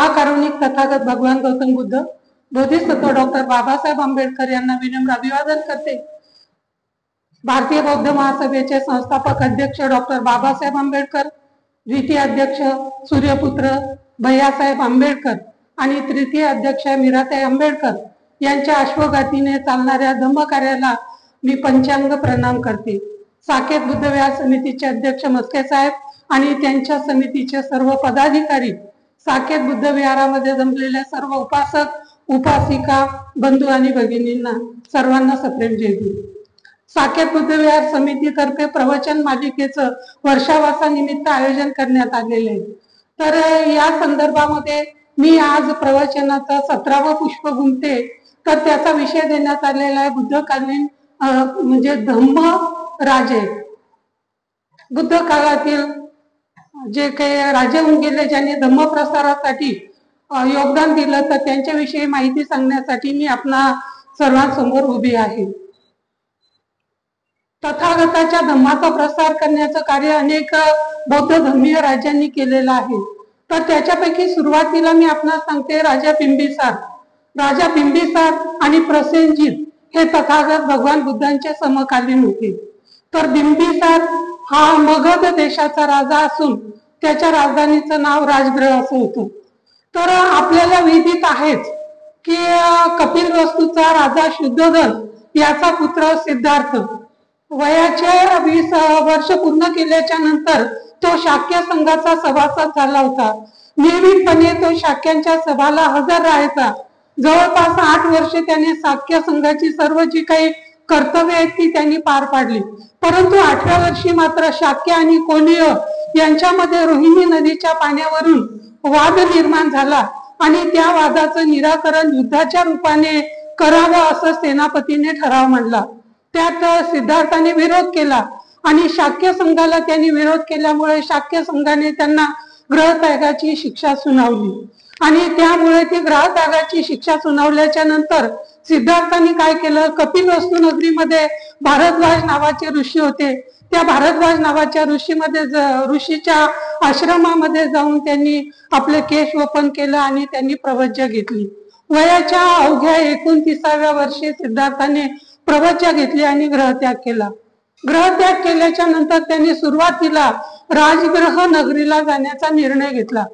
महाकारुणिक तथागत भगवान गौतम बुद्ध, बोधिसत्व डॉक्टर बाबासाहेब आंबेडकर यांना विनम्र अभिवादन करते। भारतीय बौद्ध महासभेचे संस्थापक अध्यक्ष डॉक्टर बाबासाहेब आंबेडकर, द्वितीय अध्यक्ष सूर्यपुत्र भैयासाहेब आंबेडकर आणि तृतीय अध्यक्ष मीराताई आंबेडकर यांच्या अश्वगाथीने चालणाऱ्या धम्मकार्याला मी पंचांग प्रणाम करते। साकेत बुद्ध विहार समितीचे अध्यक्ष मस्के साहेब आणि त्यांच्या समितीचे सर्व पदाधिकारी, साकेत बुद्ध विहारामध्ये जमलेल्या सर्व उपासक उपासिका बंधू आणि भगिनींना सर्वांना सप्रेम जय भीम। साकेत बुद्ध विहार समितीतर्फे प्रवचन मालिकेचं वर्षावासानिमित्त आयोजन करण्यात आलेले आहे। तर या संदर्भामध्ये मी आज प्रवचनाचा 17वं पुष्प गुंफते। तर त्याचा विषय देण्यात आलेला आहे बुद्धकालीन म्हणजे धम्म राजे। बुद्ध काळातील जे काही राजे होऊन गेले ज्यांनी धम्म प्रसारासाठी योगदान दिलं, तर त्यांच्याविषयी माहिती सांगण्यासाठी मी आपणा सर्वांसमोर उभी आहे। तथागताच्या धम्माचा प्रसार करण्याचं कार्य अनेक बौद्ध धर्मीय राजांनी केलेलं आहे। तर त्याच्यापैकी सुरुवातीला मी आपणास सांगते राजा बिंबिसार। राजा बिंबिसार आणि प्रसेनजित हे तथागत भगवान बुद्धांचे समकालीन होते। तर बिंबिसार हा मगध देशाचा राजा असून त्याच्या राजधानीचं नाव राजगृह असं होतं। तर आपल्याला विदित आहेच की कपिलवस्तूचा राजा शुद्धोधन याचा पुत्र सिद्धार्थ वयाचे 20 वर्ष पूर्ण केल्याच्या नंतर तो शाक्य संघाचा सभासद झाला होता। नियमितपणे तो शाक्यांच्या सभाला हजर राहायचा। जवळपास 8 वर्षे त्याने शाक्य संघाची सर्व जी काही कर्तव्य आहेत ती त्यांनी पार पाडली। परंतु 8व्या वर्षी मात्र शाक्य आणि कोलीय यांच्यामध्ये रोहिणी नदीच्या पाण्यावरून वाद निर्माण झाला आणि त्या वादाचं निराकरण युद्धाच्या रूपाने करावं असं सेनापतीने ठराव मांडला। त्यात सिद्धार्थाने विरोध केला आणि शाक्य संघाला त्यांनी विरोध केल्यामुळे शाक्य संघाने त्यांना ग्रहत्यागाची शिक्षा सुनावली आणि त्यामुळे ती ग्रहत्यागाची शिक्षा सुनावल्याच्या नंतर सिद्धार्थाने काय केलं, कपिलवस्तू नगरीमध्ये भारद्वाज नावाचे ऋषी होते। त्या भारद्वाज नावाच्या ऋषीच्या आश्रमामध्ये जाऊन त्यांनी आपले केश वपन केलं आणि त्यांनी प्रवज्या घेतली। वयाच्या अवघ्या 29व्या वर्षी सिद्धार्थाने प्रवज्या घेतली आणि ग्रहत्याग केला। ग्रहत्याग केल्याच्या नंतर त्यांनी सुरुवातीला राजगृह नगरीला जाण्याचा निर्णय घेतला।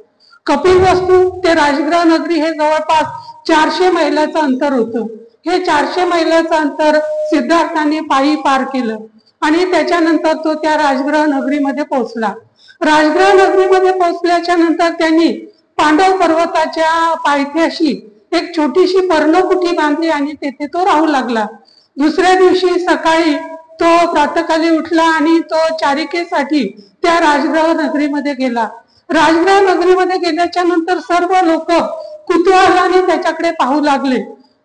कपिलवस्तू ते राजगृह नगरी हे जवळपास 400 मैलाचं अंतर होतं। हे 400 मैलाचं अंतर सिद्धार्थाने पायी पार केलं आणि त्याच्यानंतर तो त्या राजगृह नगरीमध्ये पोहोचला। राजगृह नगरीमध्ये पोहोचल्याच्या नंतर त्यांनी पांडव पर्वताच्या पायथ्याशी एक छोटीशी पर्णकुटी बांधली आणि तेथे तो राहू लागला। दुसऱ्या दिवशी सकाळी तो प्रातःकाली उठला आणि तो चारिकेसाठी त्या राजगृह नगरीमध्ये गेला। राजगृह नगरीमध्ये गेल्याच्या नंतर सर्व लोक कुतूहलाने त्याच्याकडे पाहू लागले।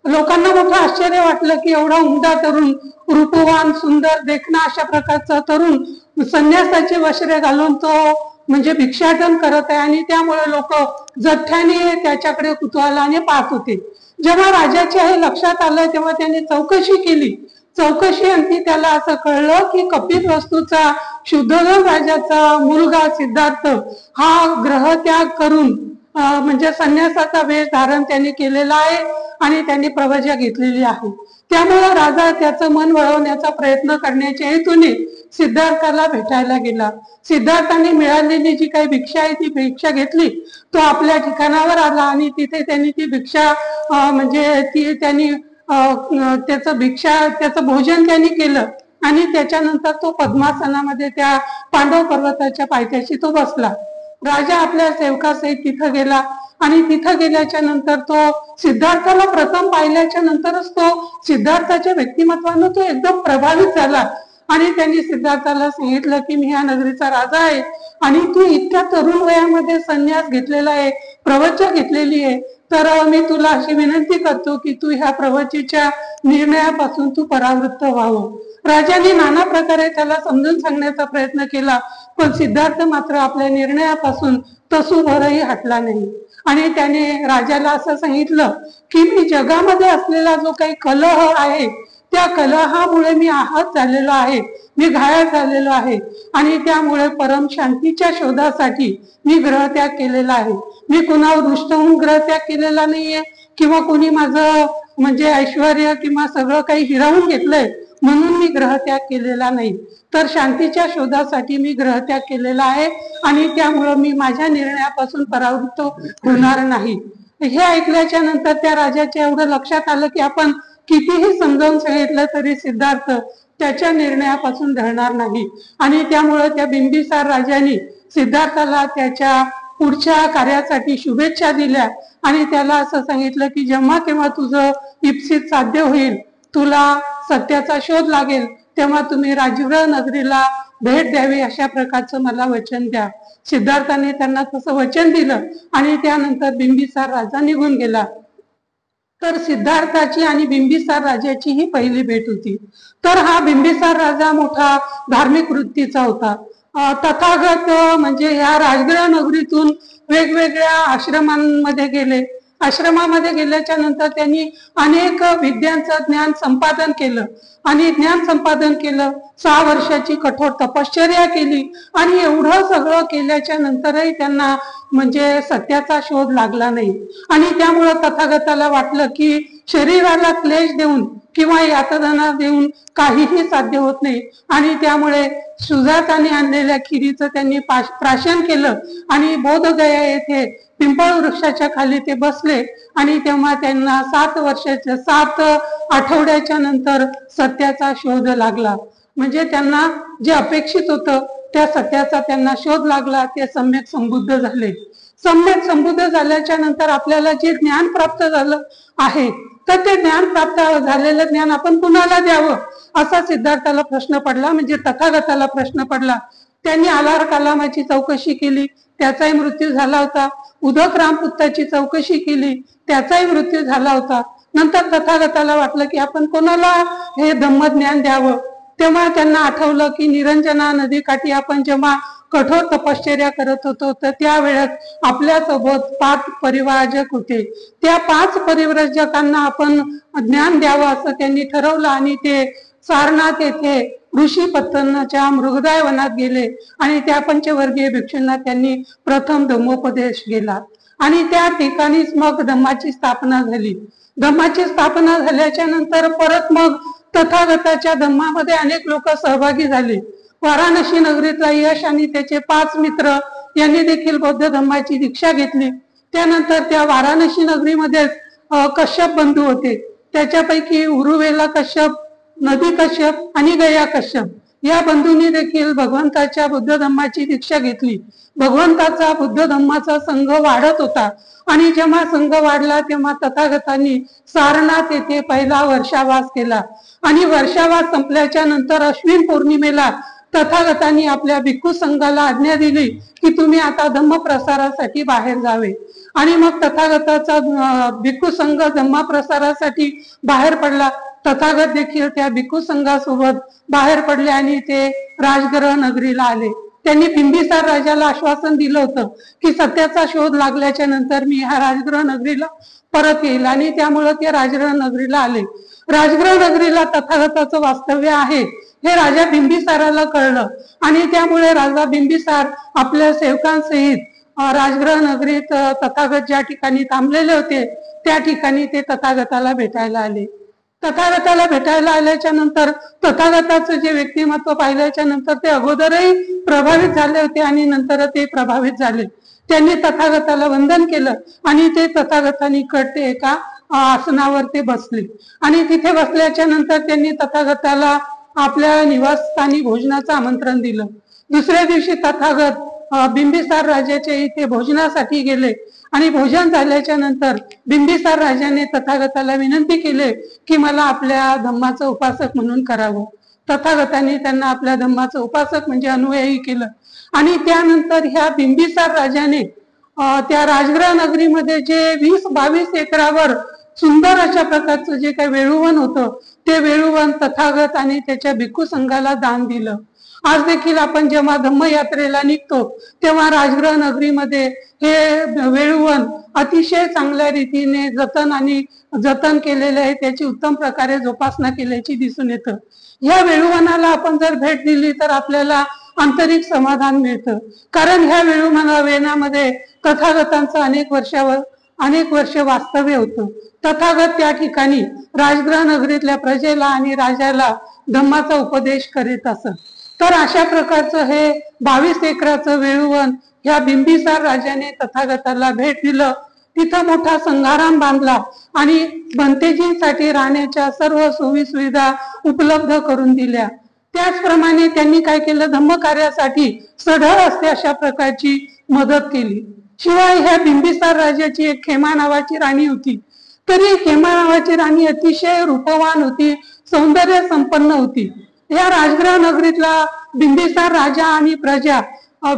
लोकांना मोठं आश्चर्य वाटलं की एवढा उमदा तरुण, रूपवान, सुंदर, देखणा अशा प्रकारचा तरुण संन्यासाचे वस्त्रे घालून तो म्हणजे भिक्षाटन करत आहे आणि त्यामुळे लोक जठ्ठ्याने त्याच्याकडे कुतूहलाने पाहत होते। जेव्हा राजाच्या हे लक्षात आलं तेव्हा त्याने चौकशी केली। चौकशी अंती त्याला असं कळलं की कपिलवस्तूचा शुद्धोधन राजाचा मुलगा सिद्धार्थ हा ग्रहत्याग करून म्हणजे संन्यासाचा वेश धारण त्यांनी केलेला आहे आणि त्यांनी प्रवज्या घेतलेली आहे। त्यामुळे राजा त्याचं मन वळवण्याचा प्रयत्न करण्याच्या हेतूने सिद्धार्थाला भेटायला गेला। सिद्धार्थाने मिळालेली जी काही भिक्षा आहे ती भिक्षा घेतली। तो आपल्या ठिकाणावर आला आणि तिथे त्यांनी ती भिक्षा म्हणजे ती त्यांनी त्याचं भोजन त्यांनी केलं आणि त्याच्यानंतर तो पद्मासनामध्ये त्या पांडव पर्वताच्या पायथ्याशी तो बसला। राजा आपल्या सेवकासहित तिथं गेला आणि तिथं गेल्याच्या नंतर तो सिद्धार्थाला प्रथम पाहिल्याच्या नंतरच तो सिद्धार्थाच्या व्यक्तिमत्वानं तो एकदम प्रभावित झाला आणि त्यांनी सिद्धार्थाला सांगितलं की मी ह्या नगरीचा राजा आहे आणि तू इतक्या तरुण वयामध्ये संन्यास घेतलेला आहे, प्रवज्या घेतलेली आहे, तर मी तुला अशी विनंती करतो की तू ह्या प्रवचेच्या निर्णयापासून तू परावृत्त व्हावं। राजाने नाना प्रकारे त्याला समजून सांगण्याचा प्रयत्न केला, पण सिद्धार्थ मात्र आपल्या निर्णयापासून तसूभरही हटला नाही आणि त्याने राजाला असं सांगितलं की मी जगामध्ये असलेला जो काही कलह आहे त्या कलहामुळे मी आहत झालेलो आहे, मी घायल झालेलो आहे आणि त्यामुळे परम शांतीच्या शोधासाठी मी ग्रहत्याग केलेला आहे. मी कुणावर रुष्ट होऊन ग्रहत्याग केलेला नाहीये किंवा कोणी माझं म्हणजे ऐश्वर्य किंवा सगळं काही हिरावून घेतलंय म्हणून मी ग्रहत्याग केलेला नाही, तर शांतीच्या शोधासाठी मी ग्रहत्याग केलेला आहे आणि त्यामुळं मी माझ्या निर्णयापासून परावृत्त होणार नाही. हे ऐकल्याच्या नंतर त्या राजाच्या एवढं लक्षात आलं की आपण कितीही समजावून सांगितलं तरी सिद्धार्थ त्याच्या निर्णयापासून ढळणार नाही आणि त्यामुळे त्या बिंबिसार राजाने सिद्धार्थाला त्याच्या पुढच्या कार्यासाठी शुभेच्छा दिल्या आणि त्याला असं सांगितलं की जेव्हा केव्हा तुझं इप्सित साध्य होईल, तुला सत्याचा शोध लागेल, तेव्हा तुम्ही राजगृह नगरीला भेट द्यावी अशा प्रकारचं मला वचन द्या. सिद्धार्थाने त्यांना तसं वचन दिलं आणि त्यानंतर बिंबिसार राजा निघून गेला. तर सिद्धार्थाची आणि बिंबिसार राजाची ही पहिली भेट होती. तर हा बिंबिसार राजा मोठा धार्मिक वृत्तीचा होता. तथागत म्हणजे ह्या राजगृह नगरीतून वेगवेगळ्या आश्रमांमध्ये गेले. आश्रमामध्ये गेल्याच्या नंतर त्यांनी अनेक विद्यांचं ज्ञान संपादन केलं आणि ज्ञान संपादन केलं. 6 वर्षाची कठोर तपश्चर्या केली आणि एवढं सगळं केल्याच्या नंतरही त्यांना म्हणजे सत्याचा शोध लागला नाही आणि त्यामुळं तथागताला वाटलं की शरीराला क्लेश देऊन किंवा यातना देऊन काहीही साध्य होत नाही आणि त्यामुळे सुजाताने आणलेल्या खिरीचं त्यांनी प्राशन केलं आणि बोधगया येथे पिंपळ वृक्षाच्या खाली ते बसले आणि तेव्हा त्यांना 7 आठवड्याच्या नंतर सत्याचा शोध लागला. म्हणजे त्यांना जे अपेक्षित होतं त्या सत्याचा त्यांना शोध लागला. ते सम्यक संबुद्ध झाले. सम्यक संबुद्ध झाल्याच्या नंतर आपल्याला जे ज्ञान प्राप्त झालं आहे तर ते ज्ञान प्राप्त झालेलं ज्ञान आपण कुणाला द्यावं असा सिद्धार्थाला प्रश्न पडला, म्हणजे तथागताला प्रश्न पडला. त्यांनी आलार कलामाची चौकशी केली, त्याचाही मृत्यू झाला होता. उदक रामपुत्ताची चौकशी केली, त्याचाही मृत्यू झाला होता. नंतर तथागताला वाटलं की आपण कोणाला हे धम्मज्ञान द्यावं. तेव्हा त्यांना आठवलं की निरंजना नदीकाठी आपण जेव्हा कठोर तपश्चर्या करत होतो तर त्यावेळेस आपल्या सोबत 5 परिव्राजक होते. त्या 5 परिव्राजकांना आपण ज्ञान द्यावं असं त्यांनी ठरवलं आणि ते सारनाथ येथे ऋषी पत्तनच्या मृगदाय वनात गेले आणि त्या पंचवर्गीय भिक्षूंना त्यांनी प्रथम धम्मोपदेश केला आणि त्या ठिकाणीच मग धम्माची स्थापना झाली. धम्माची स्थापना झाल्याच्या नंतर परत मग तथागताच्या धम्मामध्ये अनेक लोक सहभागी झाले. वाराणसी नगरीतला यश आणि त्याचे 5 मित्र यांनी देखील बौद्ध धम्माची दीक्षा घेतली. त्यानंतर त्या वाराणसी नगरीमध्ये कश्यप बंधू होते. त्याच्यापैकी उरुवेला कश्यप, नदी कश्यप आणि गया कश्यप या बंधूंनी देखील भगवंताच्या बुद्ध धम्माची दीक्षा घेतली. भगवंताचा बुद्ध धम्माचा संघ वाढत होता आणि जेव्हा संघ वाढला तेव्हा तथागतांनी सारनाथ येथे पहिला वर्षावास केला आणि वर्षावास संपल्याच्या नंतर अश्विन पौर्णिमेला तथागतांनी आपल्या भिक्खू संघाला आज्ञा दिली की तुम्ही आता धम्म प्रसारासाठी बाहेर जावे आणि मग तथागताचा भिक्खू संघ धम्म प्रसारासाठी बाहेर पडला. तथागत देखील त्या भिक्खू संघासोबत बाहेर पडले आणि ते राजगृह नगरीला आले. त्यांनी बिंबिसार राजाला आश्वासन दिलं होतं की सत्याचा शोध लागल्याच्या नंतर मी ह्या राजगृह नगरीला परत येईल आणि त्यामुळे ते राजगृह नगरीला आले. राजगृह नगरीला तथागताचं वास्तव्य आहे हे राजा बिंबिसाराला कळलं आणि त्यामुळे राजा बिंबिसार आपल्या सेवकांसहित राजगृह नगरीत तथागत ज्या ठिकाणी थांबलेले होते त्या ठिकाणी ते तथागताला भेटायला आले. तथागताला भेटायला आल्याच्या नंतर तथागताचं जे व्यक्तिमत्व पाहिल्याच्या नंतर ते अगोदरही प्रभावित झाले होते आणि नंतर ते प्रभावित झाले. त्यांनी तथागताला वंदन केलं आणि ते तथागतानी कडते एका आसनावर ते बसले आणि तिथे बसल्याच्या नंतर त्यांनी तथागताला आपल्या निवासस्थानी भोजनाचं आमंत्रण दिलं. दुसऱ्या दिवशी तथागत बिंबिसार राजाच्या इथे भोजनासाठी गेले आणि भोजन झाल्याच्या नंतर बिंबिसार राजाने तथागताला विनंती केली की मला आपल्या धम्माचं उपासक म्हणून करावं. तथागतांनी त्यांना आपल्या धम्माचं उपासक म्हणजे अनुयायी केलं आणि त्यानंतर ह्या बिंबिसार राजाने त्या राजगृह नगरीमध्ये जे 20-22 एकरावर सुंदर अशा प्रकारचं जे काही वेळुवन होतं ते वेळुवन तथागत आणि त्याच्या भिक्खू संघाला दान दिलं आज देखील आपण जेव्हा धम्मयात्रेला निघतो तेव्हा राजगृह नगरीमध्ये हे वेळुवन अतिशय चांगल्या रीतीने जतन केलेले आहे, त्याची उत्तम प्रकारे जोपासना केल्याची दिसून येतं. या वेळुवनाला आपण जर भेट दिली तर आपल्याला आंतरिक समाधान मिळतं, कारण ह्या वेळुवनामध्ये तथागतांचं अनेक वर्ष वास्तव्य होतं. तथागत त्या ठिकाणी राजगृह नगरीतल्या प्रजेला आणि राजाला धम्माचा उपदेश करीत असत. तर अशा प्रकारचं हे 22 एकराचं वेळुवन ह्या बिंबिसार राजाने तथागताला भेट दिलं. तिथं मोठा संघाराम बांधला आणि भंतेजींसाठी राहण्याच्या सर्व सोयी सुविधा उपलब्ध करून दिल्या. त्याचप्रमाणे त्यांनी काय केलं, धम्मकार्यासाठी सढळ असते अशा प्रकारची मदत केली. शिवाय ह्या बिंबिसार राजाची एक खेमा नावाची राणी होती. तरी खेमा नावाची राणी अतिशय रूपवान होती, सौंदर्य संपन्न होती. या राजगृह नगरीतला बिंबिसार राजा आणि प्रजा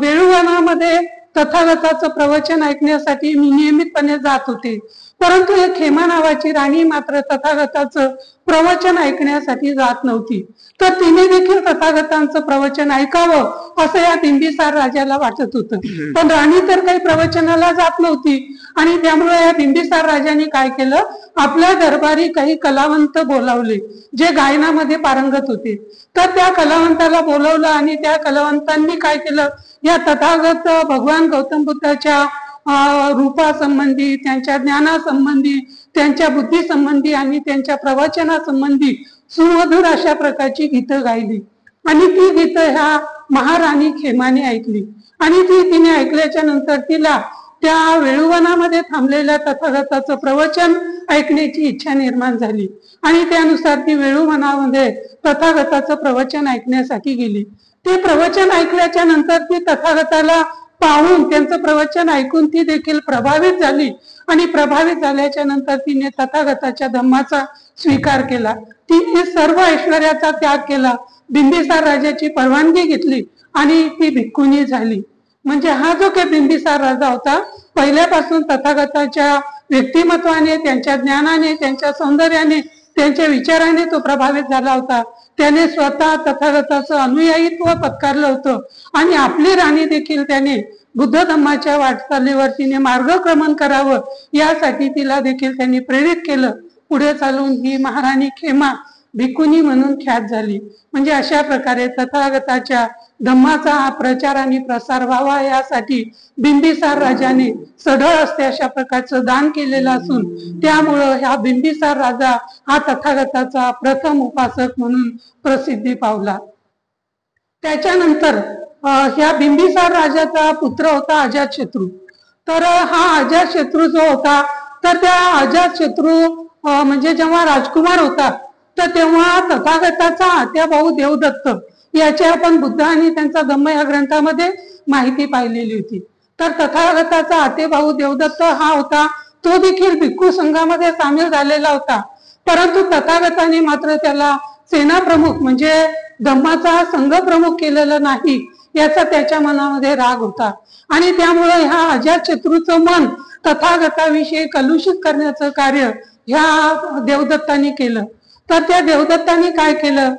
वेळुवनामध्ये तथागताचं प्रवचन ऐकण्यासाठी नियमितपणे जात होते. परंतु एक खेमा नावाची राणी मात्र तथागताचं प्रवचन ऐकण्यासाठी जात नव्हती. तर तिने देखील तथागतांचं प्रवचन ऐकावं असं या बिंबिसार राजाला वाटत होतं. पण राणी तर काही प्रवचनाला जात नव्हती आणि त्यामुळे या बिंबिसार राजाने काय केलं, आपल्या दरबारी काही कलावंत बोलावले जे गायनामध्ये पारंगत होते. तर त्या कलावंताला बोलवलं आणि त्या कलावंतांनी काय केलं, या तथागत भगवान गौतम बुद्धाच्या रूपासंबंधी, त्यांच्या ज्ञानासंबंधी, त्यांच्या बुद्धीसंबंधी आणि त्यांच्या प्रवचनासंबंधी सुमधुर अशा प्रकारची गीतं गायली. आणि ती गीतं ह्या महाराणी खेमाने ऐकली आणि तिने ऐकल्याच्या नंतर तिला त्या वेळुवनामध्ये थांबलेल्या तथागताचं प्रवचन ऐकण्याची इच्छा निर्माण झाली आणि त्यानुसार ती वेळुवनामध्ये तथागताचं प्रवचन ऐकण्यासाठी गेली. ते प्रवचन ऐकल्याच्या नंतर ती तथागताला पाहून, त्यांचं प्रवचन ऐकून ती देखील प्रभावित झाली आणि प्रभावित झाल्याच्या नंतर तिने तथागताच्या धम्माचा स्वीकार केला. तिने सर्व ऐश्वर्याचा त्याग केला, बिंबिसार राजाची परवानगी घेतली आणि ती भिक्खुनी झाली. म्हणजे हा जो काही बिंबिसार राजा होता, पहिल्यापासून तथागताच्या व्यक्तिमत्वाने, त्यांच्या ज्ञानाने, त्यांच्या सौंदर्याने, त्यांच्या विचाराने तो प्रभावित झाला होता. त्याने स्वतः तथागताचं अनुयायित्व पत्करलं होतं आणि आपली राणी देखील त्याने बुद्ध धम्माच्या वाटचालीवर तिने मार्गक्रमण करावं यासाठी तिला देखील त्यांनी प्रेरित केलं. पुढे चालून ही महाराणी खेमा भिक्खुनी म्हणून ख्यात झाली. म्हणजे अशा प्रकारे तथागताच्या धम्माचा हा प्रचार आणि प्रसार व्हावा यासाठी बिंबिसार राजाने सढळ असते अशा प्रकारचं दान केलेलं असून त्यामुळं ह्या बिंबिसार राजा हा तथागताचा प्रथम उपासक म्हणून प्रसिद्धी पावला. त्याच्यानंतर ह्या बिंबिसार राजाचा पुत्र होता अजातशत्रू. तर हा अजातशत्रू जो होता, तर त्या अजातशत्रू म्हणजे जेव्हा राजकुमार होता तर तेव्हा तथागताचा आत्या भाऊ देवदत्त याची आपण बुद्ध आणि त्यांचा धम्म या ग्रंथामध्ये माहिती पाहिलेली होती. तर तथागताचा आते भाऊ देवदत्त हा होता, तो देखील भिक्खू संघामध्ये सामील झालेला होता. परंतु तथागताने मात्र त्याला सेना प्रमुख म्हणजे धम्माचा संघ प्रमुख केलेला नाही याचा त्याच्या मनामध्ये राग होता आणि त्यामुळे ह्या अजातशत्रूचं मन तथागताविषयी कलुषित करण्याचं कार्य ह्या देवदत्ताने केलं. तर त्या देवदत्ताने काय केलं,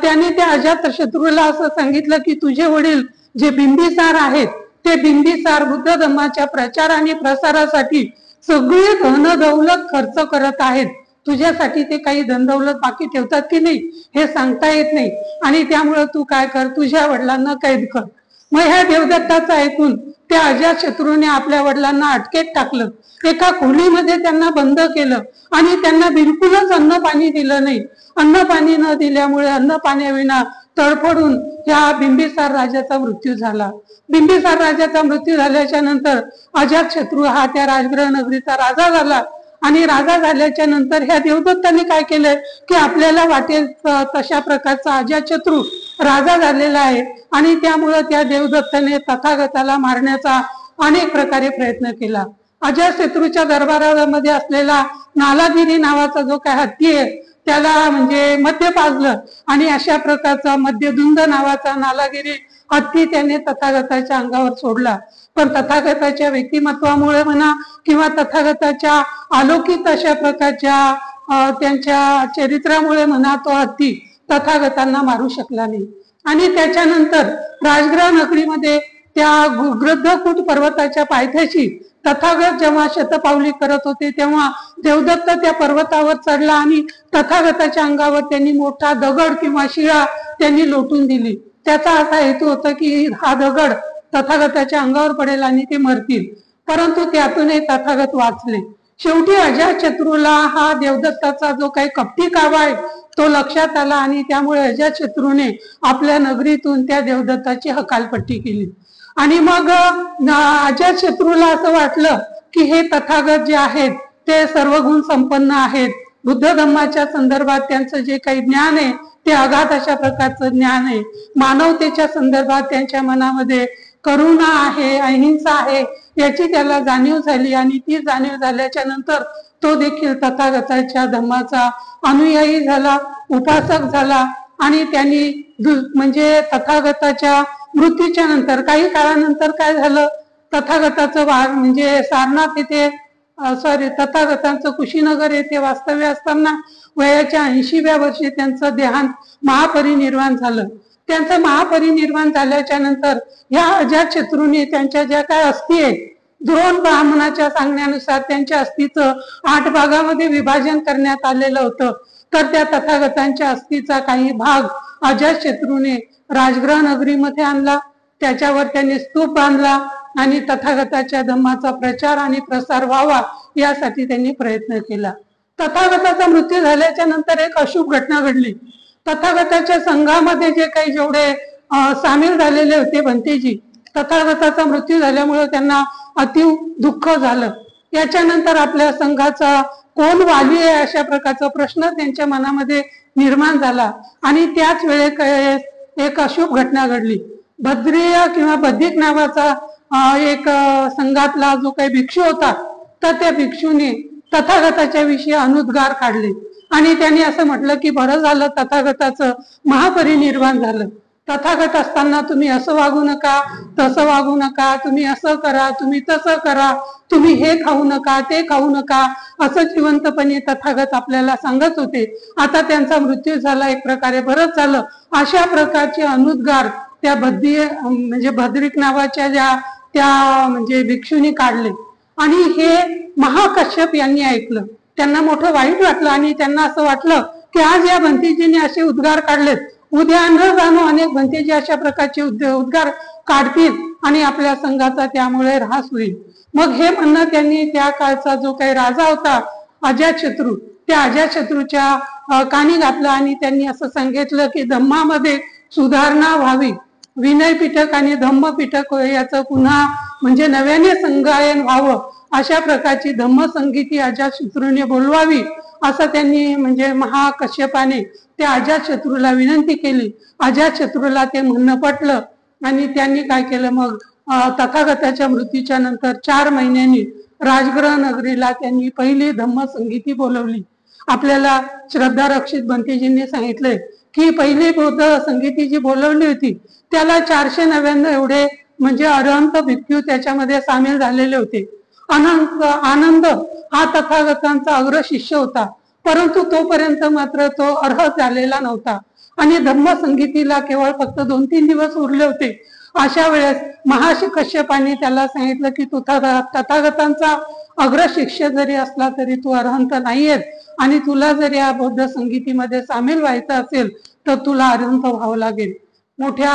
त्याने त्या अजातशत्रूला असं सांगितलं की तुझे वडील जे बिंबिसार आहेत ते बिंबिसार बुद्ध धम्माच्या प्रचार आणि प्रसारासाठी सगळी धन दौलत खर्च करत आहेत. तुझ्यासाठी ते काही धन दौलत बाकी ठेवतात की नाही हे सांगता येत नाही आणि त्यामुळे तू काय कर, तुझ्या वडिलांना कैद कर. मग ह्या देवदत्ताचं ऐकून त्या अजातशत्रूने आपल्या वडिलांना अटकेत टाकलं, एका खोलीमध्ये त्यांना बंद केलं आणि त्यांना बिलकुलच अन्न पाणी दिलं नाही. अन्न पाणी न दिल्यामुळे अन्न पाण्याविना तडफडून ह्या बिंबिसार राजाचा मृत्यू झाला. बिंबिसार राजाचा मृत्यू झाल्याच्या नंतर अजातशत्रू हा त्या राजगृह नगरीचा राजा झाला आणि राजा झाल्याच्या नंतर ह्या देवदत्ताने काय केलंय की आपल्याला वाटेल तशा प्रकारचा अजातशत्रू राजा झालेला आहे आणि त्यामुळे त्या देवदत्ताने तथागताला मारण्याचा अनेक प्रकारे प्रयत्न केला. अजातशत्रूच्या दरबारामध्ये असलेला नालागिरी नावाचा जो काय हत्ती आहे त्याला म्हणजे मध्य पाजलं आणि अशा प्रकारचा मध्यधुंद नावाचा नालागिरी हत्ती त्याने तथागताच्या अंगावर सोडला. पण तथागताच्या व्यक्तिमत्वामुळे म्हणा किंवा तथागताच्या अलौकिक अशा प्रकारच्या त्यांच्या चरित्रामुळे म्हणा तो हत्ती तथागतांना मारू शकला नाही. आणि त्याच्यानंतर राजगृह नगरीमध्ये त्या गृद्धकूट पर्वताच्या पायथ्याशी तथागत जेव्हा शतपावली करत होते तेव्हा देवदत्त त्या पर्वतावर चढला आणि तथागताच्या अंगावर त्यांनी मोठा दगड किंवा शिळा त्यांनी लोटून दिली. त्याचा असा हेतू होता की हा दगड तथागताच्या अंगावर पडेल आणि ते मरतील, परंतु त्यातूनही तथागत वाचले. शेवटी अजातशत्रूला हा देवदत्ताचा जो काही कपटी कावा आहे तो लक्षात आला आणि त्यामुळे अजातशत्रूने आपल्या नगरीतून त्या देवदत्ताची हकालपट्टी केली. आणि मग अजातशत्रूला असं वाटलं की हे तथागत जे आहेत ते सर्व गुण संपन्न आहेत, बुद्ध धम्माच्या संदर्भात त्यांचं जे काही ज्ञान आहे ते अगाध अशा प्रकारचं ज्ञान आहे, मानवतेच्या संदर्भात त्यांच्या मनामध्ये करुणा आहे, अहिंसा आहे याची त्याला जाणीव झाली. आणि ती जाणीव झाल्याच्या नंतर तो देखील तथागताच्या धम्माचा अनुयायी झाला, उपासक झाला. आणि त्यांनी म्हणजे तथागताच्या मृत्यूच्या नंतर काही काळानंतर काय झालं, तथागताचं म्हणजे सारनाथ येथे तथागतांचं कुशीनगर येथे वास्तव्य असताना वयाच्या 80व्या वर्षी त्यांचं देहांत महापरिनिर्वाण झालं. त्यांचं महापरिनिर्वाण झाल्याच्या नंतर ह्या अजातशत्रूने त्यांच्या ज्या काय अस्थी आहेत, द्रोण ब्राह्मणाच्या सांगण्यानुसार त्यांच्या अस्थीचं 8 भागामध्ये विभाजन करण्यात आलेलं होतं. तर त्या तथागतांच्या अस्थीचा काही भाग अजातशत्रूने राजगृह नगरीमध्ये आणला, त्याच्यावर त्यांनी स्तूप बांधला आणि तथागताच्या धम्माचा प्रचार आणि प्रसार व्हावा यासाठी त्यांनी प्रयत्न केला. तथागताचा मृत्यू झाल्याच्या नंतर एक अशुभ घटना घडली. तथागताच्या संघामध्ये जे काही जेवढे सामील झालेले होते भंतेजी, तथागताचा मृत्यू झाल्यामुळे त्यांना अतिव दुःख झालं. याच्यानंतर आपल्या संघाचा कोण वाली आहे अशा प्रकारचा प्रश्न त्यांच्या मनामध्ये निर्माण झाला. आणि त्याच वेळेस एक अशुभ घटना घडली. भद्रिय किंवा बद्रिक नावाचा एक संघातला जो काही भिक्षू होता, तर त्या भिक्षूने तथागताच्या विषयी अनुद्गार काढले आणि त्यांनी असं म्हटलं की बरं झालं तथागताचं महापरिनिर्वाण झालं. तथागत असताना तुम्ही असं वागू नका, तसं वागू नका, तुम्ही असं करा, तुम्ही तसं करा, तुम्ही हे खाऊ नका, ते खाऊ नका, असं जिवंतपणे तथागत आपल्याला सांगत होते. आता त्यांचा मृत्यू झाला, एक प्रकारे बरंच झालं, अशा प्रकारचे अनुद्गार त्या म्हणजे भद्रिक नावाच्या ज्या त्या म्हणजे भिक्षूंनी काढले. आणि हे महाकश्यप यांनी ऐकलं, त्यांना मोठं वाईट वाटलं आणि त्यांना असं वाटलं की आज या भंतेजींनी असे उद्गार काढलेत, उद्या न जाणो अनेक भंतेजी अशा प्रकारचे उद्गार काढतील आणि आपल्या संघाचा त्यामुळे ऱ्हास होईल. मग हे म्हणणं त्यांनी त्या काळचा जो काही राजा होता अजातशत्रू, त्या अजातशत्रूच्या कानी घातलं आणि त्यांनी असं सांगितलं की धम्मामध्ये सुधारणा व्हावी, विनय पिटक आणि धम्म पिटक याचं पुन्हा म्हणजे नव्याने संगायन व्हावं, अशा प्रकारची धम्मसंगीती अजातशत्रूने बोलवावी असं त्यांनी म्हणजे महाकश्यपाने त्या अजातशत्रूला विनंती केली. अजातशत्रूला ते म्हणणं पटलं आणि त्यांनी काय केलं, मग तथागताच्या मृत्यूच्या नंतर 4 महिन्यांनी राजगृह नगरीला त्यांनी पहिली धम्मसंगीती बोलवली. आपल्याला श्रद्धा रक्षित भंतेजींनी सांगितलंय की पहिली बौद्ध संगीती जी बोलवली होती त्याला 499 एवढे म्हणजे अरहंत भिक्खू त्याच्यामध्ये सामील झालेले होते. आनंद हा तथागतांचा अग्र शिष्य होता, परंतु तोपर्यंत मात्र तो अर्हत झालेला नव्हता आणि धम्मसंगीतीला केवळ फक्त 2-3 दिवस उरले होते. अशा वेळेस महर्षी कश्यपाने त्याला सांगितलं की तू तथागतांचा अग्र शिष्य जरी असला तरी तू अरहंत नाहीयेस आणि तुला जर या बौद्ध संगीतीमध्ये सामील व्हायचं असेल तर तुला अरहंत व्हावं लागेल. मोठ्या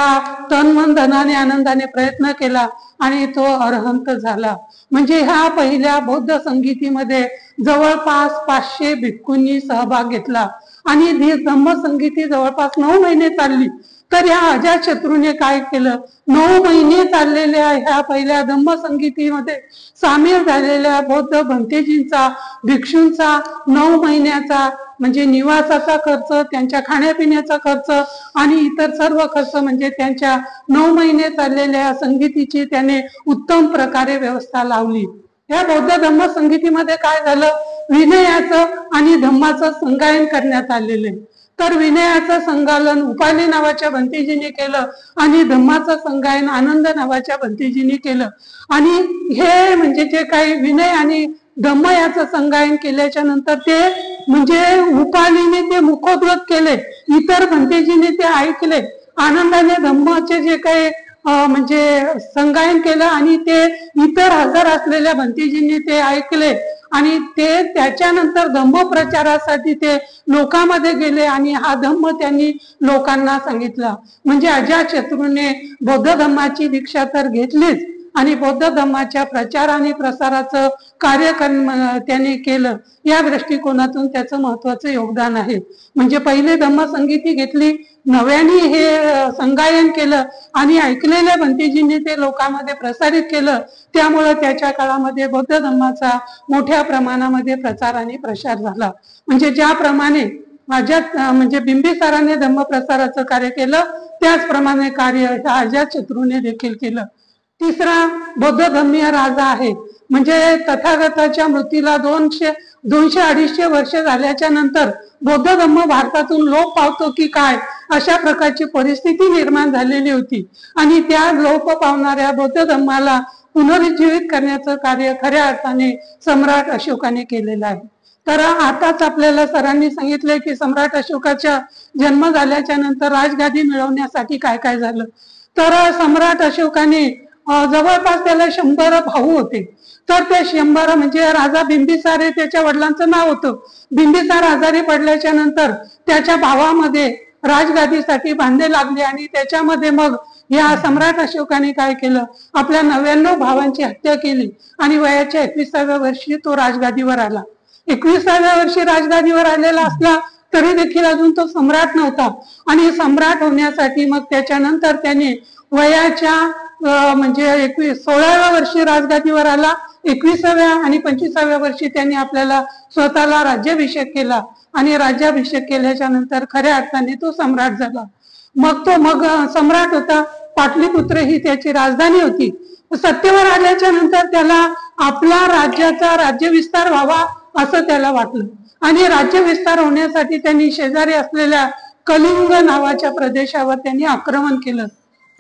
तन मन धनाने आनंदाने प्रयत्न केला आणि तो अरहंत झाला. म्हणजे ह्या पहिल्या बौद्ध संगीतीमध्ये जवळपास 500 भिक्खूंनी सहभाग घेतला आणि ही धम्मसंगीती जवळपास 9 महिने चालली. तर या अजातशत्रूने काय केलं, 9 महिने चाललेल्या ह्या पहिल्या धम्मसंगीतीमध्ये सामील झालेल्या बौद्ध भंतेजींचा, भिक्षूंचा 9 महिन्याचा म्हणजे निवासाचा खर्च, त्यांच्या खाण्यापिण्याचा खर्च आणि इतर सर्व खर्च म्हणजे त्यांच्या 9 महिने चाललेल्या संगीतीची त्याने उत्तम प्रकारे व्यवस्था लावली. या बौद्ध धम्म संगीतीमध्ये काय झालं, विनयाचं आणि धम्माचं संगायन करण्यात आलेले. तर विनयाचं संगालन उपाली नावाच्या भंतेजीने केलं आणि धम्माचं संगायन आनंद नावाच्या भंतेजीने केलं. आणि हे म्हणजे जे काही विनय आणि धम्म याचं संगायन केल्याच्या नंतर ते म्हणजे उपालीने ते मुखोद्गत केले, इतर भंतेजीने ते ऐकले आनंदाने धम्माचे जे काही म्हणजे संगायन केलं आणि ते इतर हजर असलेल्या भंतेजींनी ते ऐकले आणि ते त्याच्यानंतर धम्म प्रचारासाठी ते लोकांमध्ये गेले आणि हा धम्म त्यांनी लोकांना सांगितला. म्हणजे अजातशत्रूने बौद्ध धम्माची दीक्षा तर घेतलीच आणि बौद्ध धम्माच्या प्रचार आणि प्रसाराचं कार्य त्यांनी केलं. या दृष्टिकोनातून त्याचं महत्वाचं योगदान आहे. म्हणजे पहिले धम्मसंगीती घेतली, नव्याने हे संगायन केलं आणि ऐकलेल्या भंतेजींनी ते लोकांमध्ये प्रसारित केलं. त्यामुळे त्याच्या काळामध्ये बौद्ध धम्माचा मोठ्या प्रमाणामध्ये प्रचार आणि प्रसार झाला. म्हणजे ज्याप्रमाणे म्हणजे बिंबिसाराने धम्म प्रसाराचं कार्य केलं त्याचप्रमाणे कार्य अजातशत्रूने देखील केलं. तिसरा बौद्ध धम्मीय राजा आहे. म्हणजे तथागताच्या मृत्यूला 200-250 वर्ष झाल्याच्या नंतर बौद्ध धम्म भारतातून लोप पावतो की काय अशा प्रकारची परिस्थिती निर्माण झालेली होती आणि त्या लोप पावणाऱ्या बौद्ध धम्माला पुनरुज्जीवित करण्याचं कार्य खऱ्या अर्थाने सम्राट अशोकाने केलेलं आहे. तर आताच आपल्याला सरांनी सांगितले की सम्राट अशोकाचा जन्म झाल्याच्या नंतर राजगादी मिळवण्यासाठी काय काय झालं. तर सम्राट अशोकाने जवळपास त्याला 100 भाऊ होते. तर ते 100 म्हणजे राजा बिंबिसार हे त्याच्या वडिलांचं नाव होतं. बिंबिसार आजारी पडल्याच्या नंतर त्याच्या भावामध्ये राजगादीसाठी भांडे लागले आणि त्याच्यामध्ये मग या सम्राट अशोकाने काय केलं, आपल्या 99 भावांची हत्या केली आणि वयाच्या 21व्या वर्षी तो राजगादीवर आला. 21व्या वर्षी राजगादीवर आलेला असला तरी देखील अजून तो सम्राट नव्हता आणि सम्राट होण्यासाठी मग त्याच्यानंतर त्याने वयाच्या म्हणजे 16व्या वर्षी राजगादीवर आला. 21व्या आणि 25व्या वर्षी त्यांनी आपल्याला स्वतःला राज्याभिषेक केला आणि राज्याभिषेक केल्याच्या नंतर खऱ्या अर्थाने तो सम्राट झाला. मग सम्राट होता. पाटलीपुत्र ही त्याची राजधानी होती. सत्तेवर आल्याच्या नंतर त्याला आपला राज्याचा राज्यविस्तार व्हावा असं त्याला वाटलं आणि राज्यविस्तार होण्यासाठी त्यांनी शेजारी असलेल्या कलिंग नावाच्या प्रदेशावर त्यांनी आक्रमण केलं.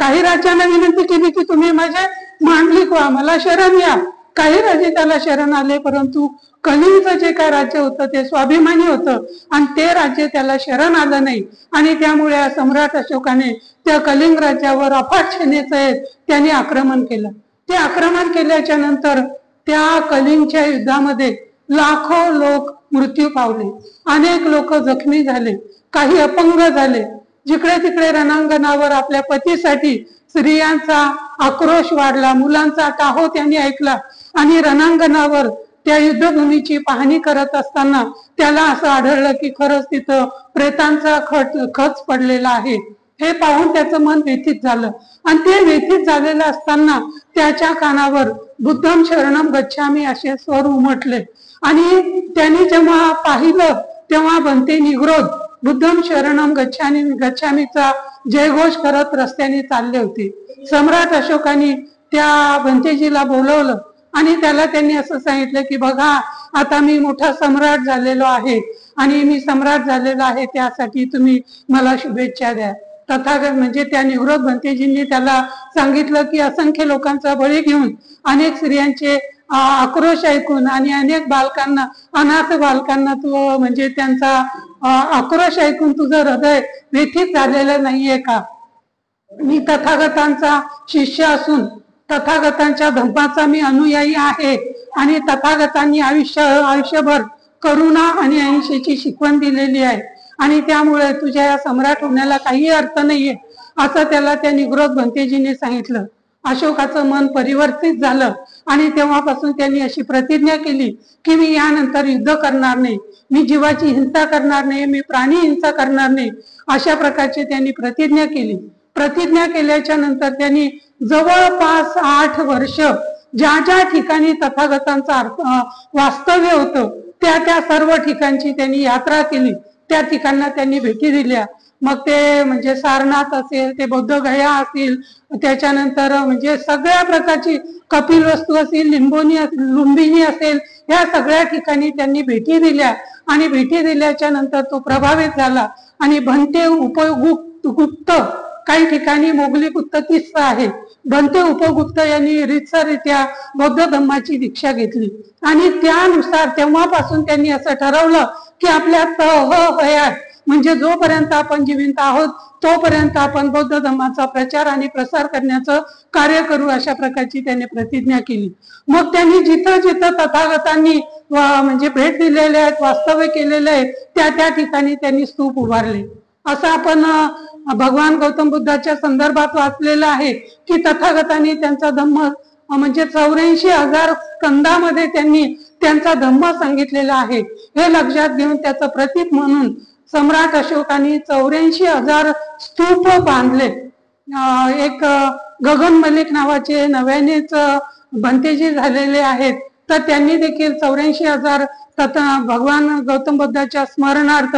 काही राजांना विनंती केली की तुम्ही माझे मांडलिक व्हा, मला शरण या. काही राजे त्याला शरण आले, परंतु कलिंगचं जे काय राज्य होतं ते स्वाभिमानी होतं आणि ते राज्य त्याला शरण आलं नाही आणि त्यामुळे सम्राट अशोकाने त्या कलिंग राज्यावर अफाट सेनेचं त्यांनी आक्रमण केलं. ते आक्रमण केल्याच्या नंतर त्या कलिंगच्या युद्धामध्ये लाखो लोक मृत्यू पावले, अनेक लोक जखमी झाले, काही अपंग झाले. जिकडे तिकडे रणांगणावर आपल्या पतीसाठी स्त्रियांचा आक्रोश वाढला, मुलांचा टाहो त्यांनी ऐकला आणि रणांगणावर त्या युद्धभूमीची पाहणी करत असताना त्याला असं आढळलं की खरंच तिथं प्रेतांचा खच पडलेला आहे. हे पाहून त्याचं मन व्यथित झालं आणि ते व्यथित झालेलं असताना त्याच्या कानावर बुद्धम शरणम गच्छामी असे स्वर उमटले आणि त्यांनी जेव्हा पाहिलं तेव्हा बनते निग्रोध बुद्धम शरणम गच्छामीचा जयघोष करत रस्त्याने चालले होते. सम्राट अशोकाने त्या भंतेजीला बोलवलं आणि त्याला त्यांनी असं सांगितलं की बघा, आता मी मोठा सम्राट झालेलो आहे आणि मी सम्राट झालेलो आहे त्यासाठी तुम्ही मला शुभेच्छा द्या. तथागत म्हणजे त्या निवृत्त भंतेजींनी त्याला सांगितलं की असंख्य लोकांचा बळी घेऊन अनेक स्त्रियांचे आक्रोश ऐकून आणि अनेक बालकांना, अनाथ बालकांना तू म्हणजे त्यांचा आक्रोश ऐकून तुझं हृदय व्यथित झालेलं नाहीये का? मी तथागतांचा शिष्य असून तथागतांच्या धम्माचा मी अनुयायी आहे आणि तथागतांनी आयुष्यभर करुणा आणि अहिंसेची शिकवण दिलेली आहे आणि त्यामुळे तुझ्या या सम्राट होण्याला काही अर्थ नाहीये असं त्याला त्या निग्रोध भंतेजीने सांगितलं. अशोकाचं मन परिवर्तित झालं आणि तेव्हापासून त्यांनी अशी प्रतिज्ञा केली की मी यानंतर युद्ध करणार नाही, मी जीवाची हिंसा करणार नाही, मी प्राणी हिंसा करणार नाही, अशा प्रकारची त्यांनी प्रतिज्ञा केली. प्रतिज्ञा केल्याच्या नंतर त्यांनी जवळपास 8 वर्ष ज्या ज्या ठिकाणी तथागतांचं वास्तव्य होतं त्या सर्व ठिकाणची त्यांनी यात्रा केली, त्या ठिकाणना त्यांनी भेटी दिल्या. मग ते म्हणजे सारनाथ असेल, ते बौद्धगया असेल, त्याच्यानंतर म्हणजे सगळ्या प्रकारची कपिलवस्तू असेल, लुंबिनी असेल, या सगळ्या ठिकाणी त्यांनी भेटी दिल्या आणि भेटी दिल्याच्या नंतर तो प्रभावित झाला आणि भंते उपगुप्त, काही ठिकाणी मोगली गुप्त किस्सा आहे, भंते उपगुप्त यांनी रितसररित्या बौद्ध धम्माची दीक्षा घेतली आणि त्यानुसार तेव्हापासून त्यांनी असं ठरवलं की आपल्या हयात म्हणजे जोपर्यंत आपण जिवंत आहोत तोपर्यंत आपण बौद्ध धर्माचा प्रचार आणि प्रसार करण्याचं कार्य करू, अशा प्रकारची त्यांनी प्रतिज्ञा केली. मग त्यांनी जिथं जिथं तथागतांनी म्हणजे भेट दिलेले आहेत, वास्तव्य केलेले आहे, त्या त्या ठिकाणी त्यांनी स्तूप उभारले. असं आपण भगवान गौतम बुद्धाच्या संदर्भात वाचलेलं आहे की तथागतांनी त्यांचा धम्म म्हणजे 84,000 स्कंदामध्ये त्यांनी त्यांचा धम्म सांगितलेला आहे. हे लक्षात घेऊन त्याचं प्रतीक म्हणून सम्राट अशोकाने 84,000 स्तूप बांधले. एक गगन मलिक नावाचे नव्यानेच भंतेजी झालेले आहेत, तर त्यांनी देखील 84,000 भगवान गौतम बुद्धाच्या स्मरणार्थ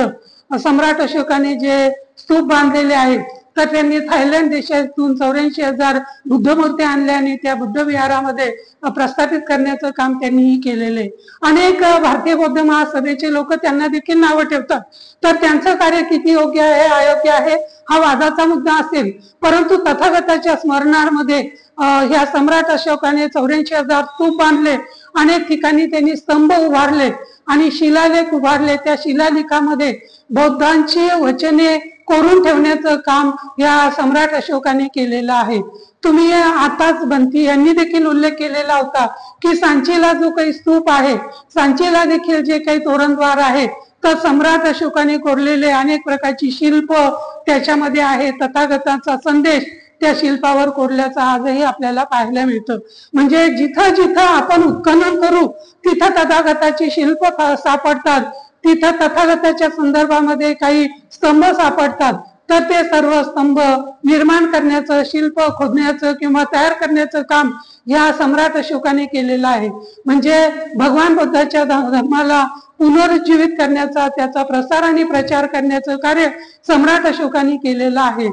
सम्राट अशोकाने जे स्तूप बांधलेले आहेत, तर त्यांनी थायलंड देशातून 84,000 बुद्ध मूर्ती आणल्या आणि त्या बुद्ध विहारामध्ये प्रस्थापित करण्याचं काम त्यांनीही केलेले. अनेक भारतीय बौद्ध महासभेचे लोक त्यांना देखील नावं ठेवतात. तर त्यांचं कार्य किती योग्य आहे अयोग्य आहे हा वादाचा मुद्दा असेल, परंतु तथागताच्या स्मरणामध्ये ह्या सम्राट अशोकाने 84,000 स्तूप बांधले. अनेक ठिकाणी त्यांनी स्तंभ उभारले आणि शिलालेख उभारले. त्या शिलालेखामध्ये बौद्धांची वचने कोरून ठेवण्याचं काम या सम्राट अशोकाने केलेलं आहे. तुम्ही आताच बंती यांनी देखील उल्लेख केलेला होता की सांचीला जो काही स्तूप आहे, सांचीला देखील जे काही तोरणद्वार आहे, तर सम्राट अशोकाने कोरलेले अनेक प्रकारची शिल्प त्याच्यामध्ये आहे. तथागताचा संदेश त्या शिल्पावर कोरल्याचा आजही आपल्याला पाहायला मिळतं. म्हणजे जिथं जिथं आपण उत्खनन करू तिथं तथागताची शिल्प सापडतात, तिथं तथागताच्या संदर्भामध्ये काही स्तंभ सापडतात. तर ते सर्व स्तंभ निर्माण करण्याचं, शिल्प खोदण्याचं किंवा तयार करण्याचं काम या सम्राट अशोकाने केलेलं आहे. म्हणजे भगवान बुद्धाच्या धर्माला पुनरुज्जीवित करण्याचा, त्याचा प्रसार आणि प्रचार करण्याचं कार्य सम्राट अशोकाने केलेलं आहे.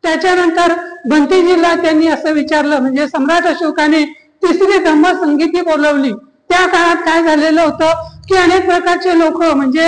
त्याच्यानंतर भंतेजीला त्यांनी असं विचारलं, म्हणजे सम्राट अशोकाने तिसरी धम्म संगीती बोलवली. त्या काळात काय झालेलं होतं की अनेक प्रकारचे लोक म्हणजे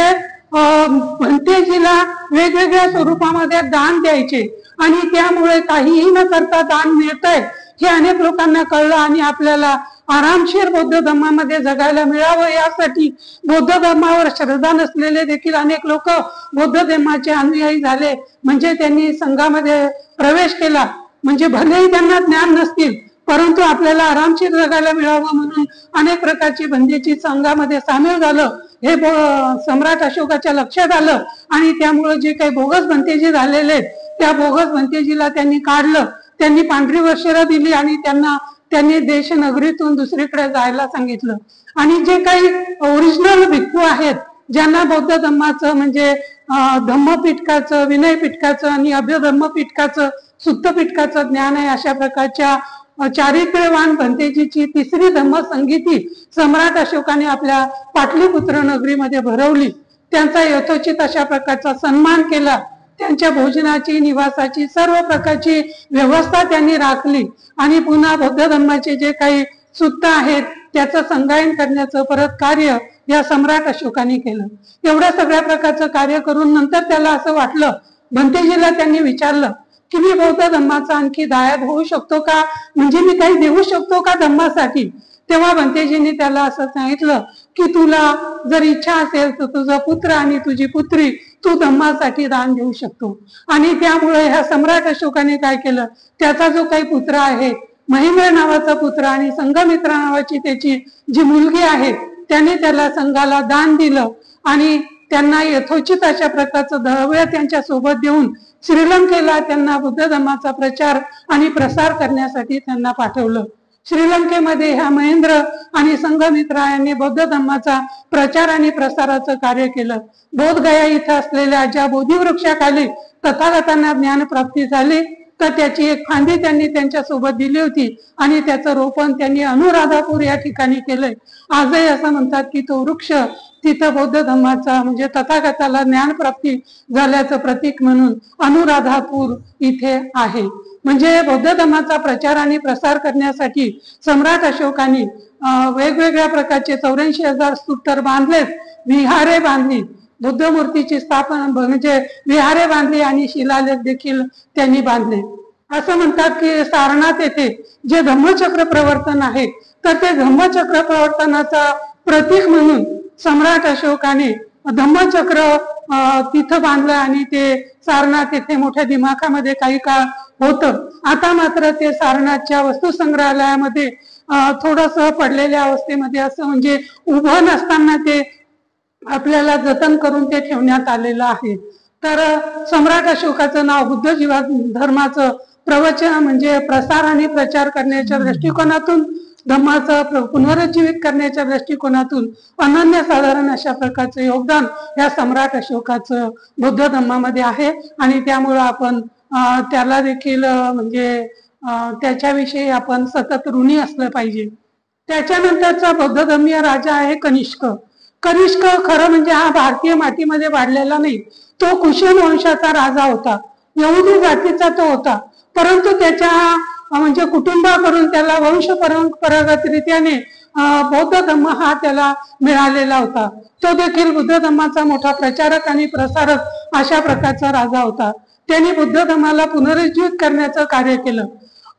भंतेजीला वेगवेगळ्या स्वरूपामध्ये दान द्यायचे आणि त्यामुळे काहीही न करता दान मिळतंय हे अनेक लोकांना कळलं आणि आपल्याला आरामशीर बौद्ध धर्मामध्ये जगायला मिळावं यासाठी बौद्ध धर्मावर श्रद्धा नसलेले देखील अनेक लोक बौद्ध धर्माचे अनुयायी झाले. म्हणजे त्यांनी संघामध्ये प्रवेश केला. म्हणजे भलेही त्यांना ज्ञान नसतील परंतु आपल्याला आरामशीर जगायला मिळावं म्हणून अनेक प्रकारची बंदीची संघामध्ये सामील झालं. हे सम्राट अशोकाच्या लक्षात आलं आणि त्यामुळे जे काही बोगस भंतेजी झालेले त्या बोगस भंतेजीला त्यांनी काढलं. त्यांनी पांढरी वस्त्रे दिली आणि त्यांनी देश नगरीतून दुसरीकडे जायला सांगितलं. आणि जे काही ओरिजिनल भिक्खू आहेत, ज्यांना बौद्ध धर्माचं म्हणजे धम्मपिटकाचं, विनय पिटकाचं आणि अभ्यधर्म पिटकाचं, सुत्त पिटकाचं ज्ञान आहे, अशा प्रकारच्या चारित्र्यवान भंतेजीची तिसरी धम्म संगीती सम्राट अशोकाने आपल्या पाटलीपुत्र नगरीमध्ये भरवली. त्यांचा यथोचित अशा प्रकारचा सन्मान केला. त्यांच्या भोजनाची, निवासाची, सर्व प्रकारची व्यवस्था त्यांनी राखली आणि पुन्हा बौद्ध धर्माचे जे काही सुत्त आहेत त्याचं संगायन करण्याचं परत कार्य या सम्राट अशोकाने केलं. एवढ्या सगळ्या प्रकारचं कार्य करून नंतर त्याला असं वाटलं, भंतेजीला त्यांनी विचारलं की मी बौद्ध धर्माचा आणखी दायाद होऊ शकतो का, म्हणजे मी काही देऊ शकतो का धर्मासाठी. तेव्हा भंतेजींनी त्याला असं सांगितलं की तुला जर इच्छा असेल तर तुझा पुत्र आणि तुझी पुत्री तू धम्मासाठी दान देऊ शकतो. आणि त्यामुळे ह्या सम्राट अशोकाने काय केलं, त्याचा जो काही पुत्र आहे, महिंद्र नावाचा पुत्र आणि संघमित्र नावाची त्याची जी मुलगी आहे, त्याने त्याला संघाला दान दिलं आणि त्यांना यथोचित अशा प्रकारचं द्रव्य त्यांच्या सोबत देऊन श्रीलंकेला त्यांना बुद्ध धर्माचा प्रचार आणि प्रसार करण्यासाठी त्यांना पाठवलं. श्रीलंकेमध्ये ह्या महेंद्र आणि संघमित्रा यांनी बौद्ध धर्माचा प्रचार आणि प्रसाराचं कार्य केलं. बोधगया इथं असलेल्या ज्या बोधिवृक्षाखाली तथागतांना ज्ञान प्राप्ती झाली तर त्याची एक फांदी त्यांनी त्यांच्या सोबत दिली होती आणि त्याचं रोपण त्यांनी अनुराधापूर या ठिकाणी केलंय. आजही असं म्हणतात की तो वृक्ष तिथं बौद्ध धर्माचा म्हणजे तथागताला ज्ञान प्राप्ती झाल्याचं प्रतीक म्हणून अनुराधापूर इथे आहे. म्हणजे बौद्ध धर्माचा प्रचार आणि प्रसार करण्यासाठी सम्राट अशोकाने वेगवेगळ्या प्रकारचे 84,000 स्तूप तर बांधलेच, विहारे बांधली, बुद्ध मूर्तीची स्थापना म्हणजे विहारे बांधली आणि शिलालेख देखील त्यांनी बांधले. असं म्हणतात की सारनाथ येथे जे धम्मचक्र प्रवर्तन आहे तर ते धम्मचक्र प्रवर्तनाचा प्रतीक म्हणून सम्राट अशोकाने धम्मचक्र तिथं बांधलं आणि ते सारनाथ येथे मोठ्या दिमाखामध्ये काही काळ होतं. आता मात्र ते सारनाथच्या वस्तू संग्रहालयामध्ये थोडस पडलेल्या अवस्थेमध्ये, असं म्हणजे उभं नसताना ते आपल्याला जतन करून ते ठेवण्यात आलेलं आहे. तर सम्राट अशोकाचं नाव बुद्ध जीवा धर्माचं प्रवचन म्हणजे प्रसार आणि प्रचार करण्याच्या दृष्टिकोनातून, धम्माचं पुनरुज्जीवित करण्याच्या दृष्टिकोनातून अनन्यसाधारण अशा प्रकारचं योगदान या सम्राट अशोकाचं बौद्ध धम्मामध्ये आहे. आणि त्यामुळं आपण त्याला देखील म्हणजे त्याच्याविषयी आपण सतत ऋणी असलं पाहिजे. त्याच्यानंतरचा बौद्ध धर्मीय राजा आहे कनिष्क. कनिष्क खरं म्हणजे हा भारतीय मातीमध्ये वाढलेला नाही, तो कुशन वंशाचा राजा होता, यहुदी जातीचा तो होता. परंतु त्याच्या म्हणजे कुटुंबाकडून त्याला वंश परंपरागत रीत्याने बौद्ध धम्म हा त्याला मिळालेला होता. तो देखील बुद्ध धम्माचा मोठा प्रचारक आणि प्रसारक अशा प्रकारचा राजा होता. त्यांनी बुद्ध धम्माला पुनरुज्जीवित करण्याचं कार्य केलं.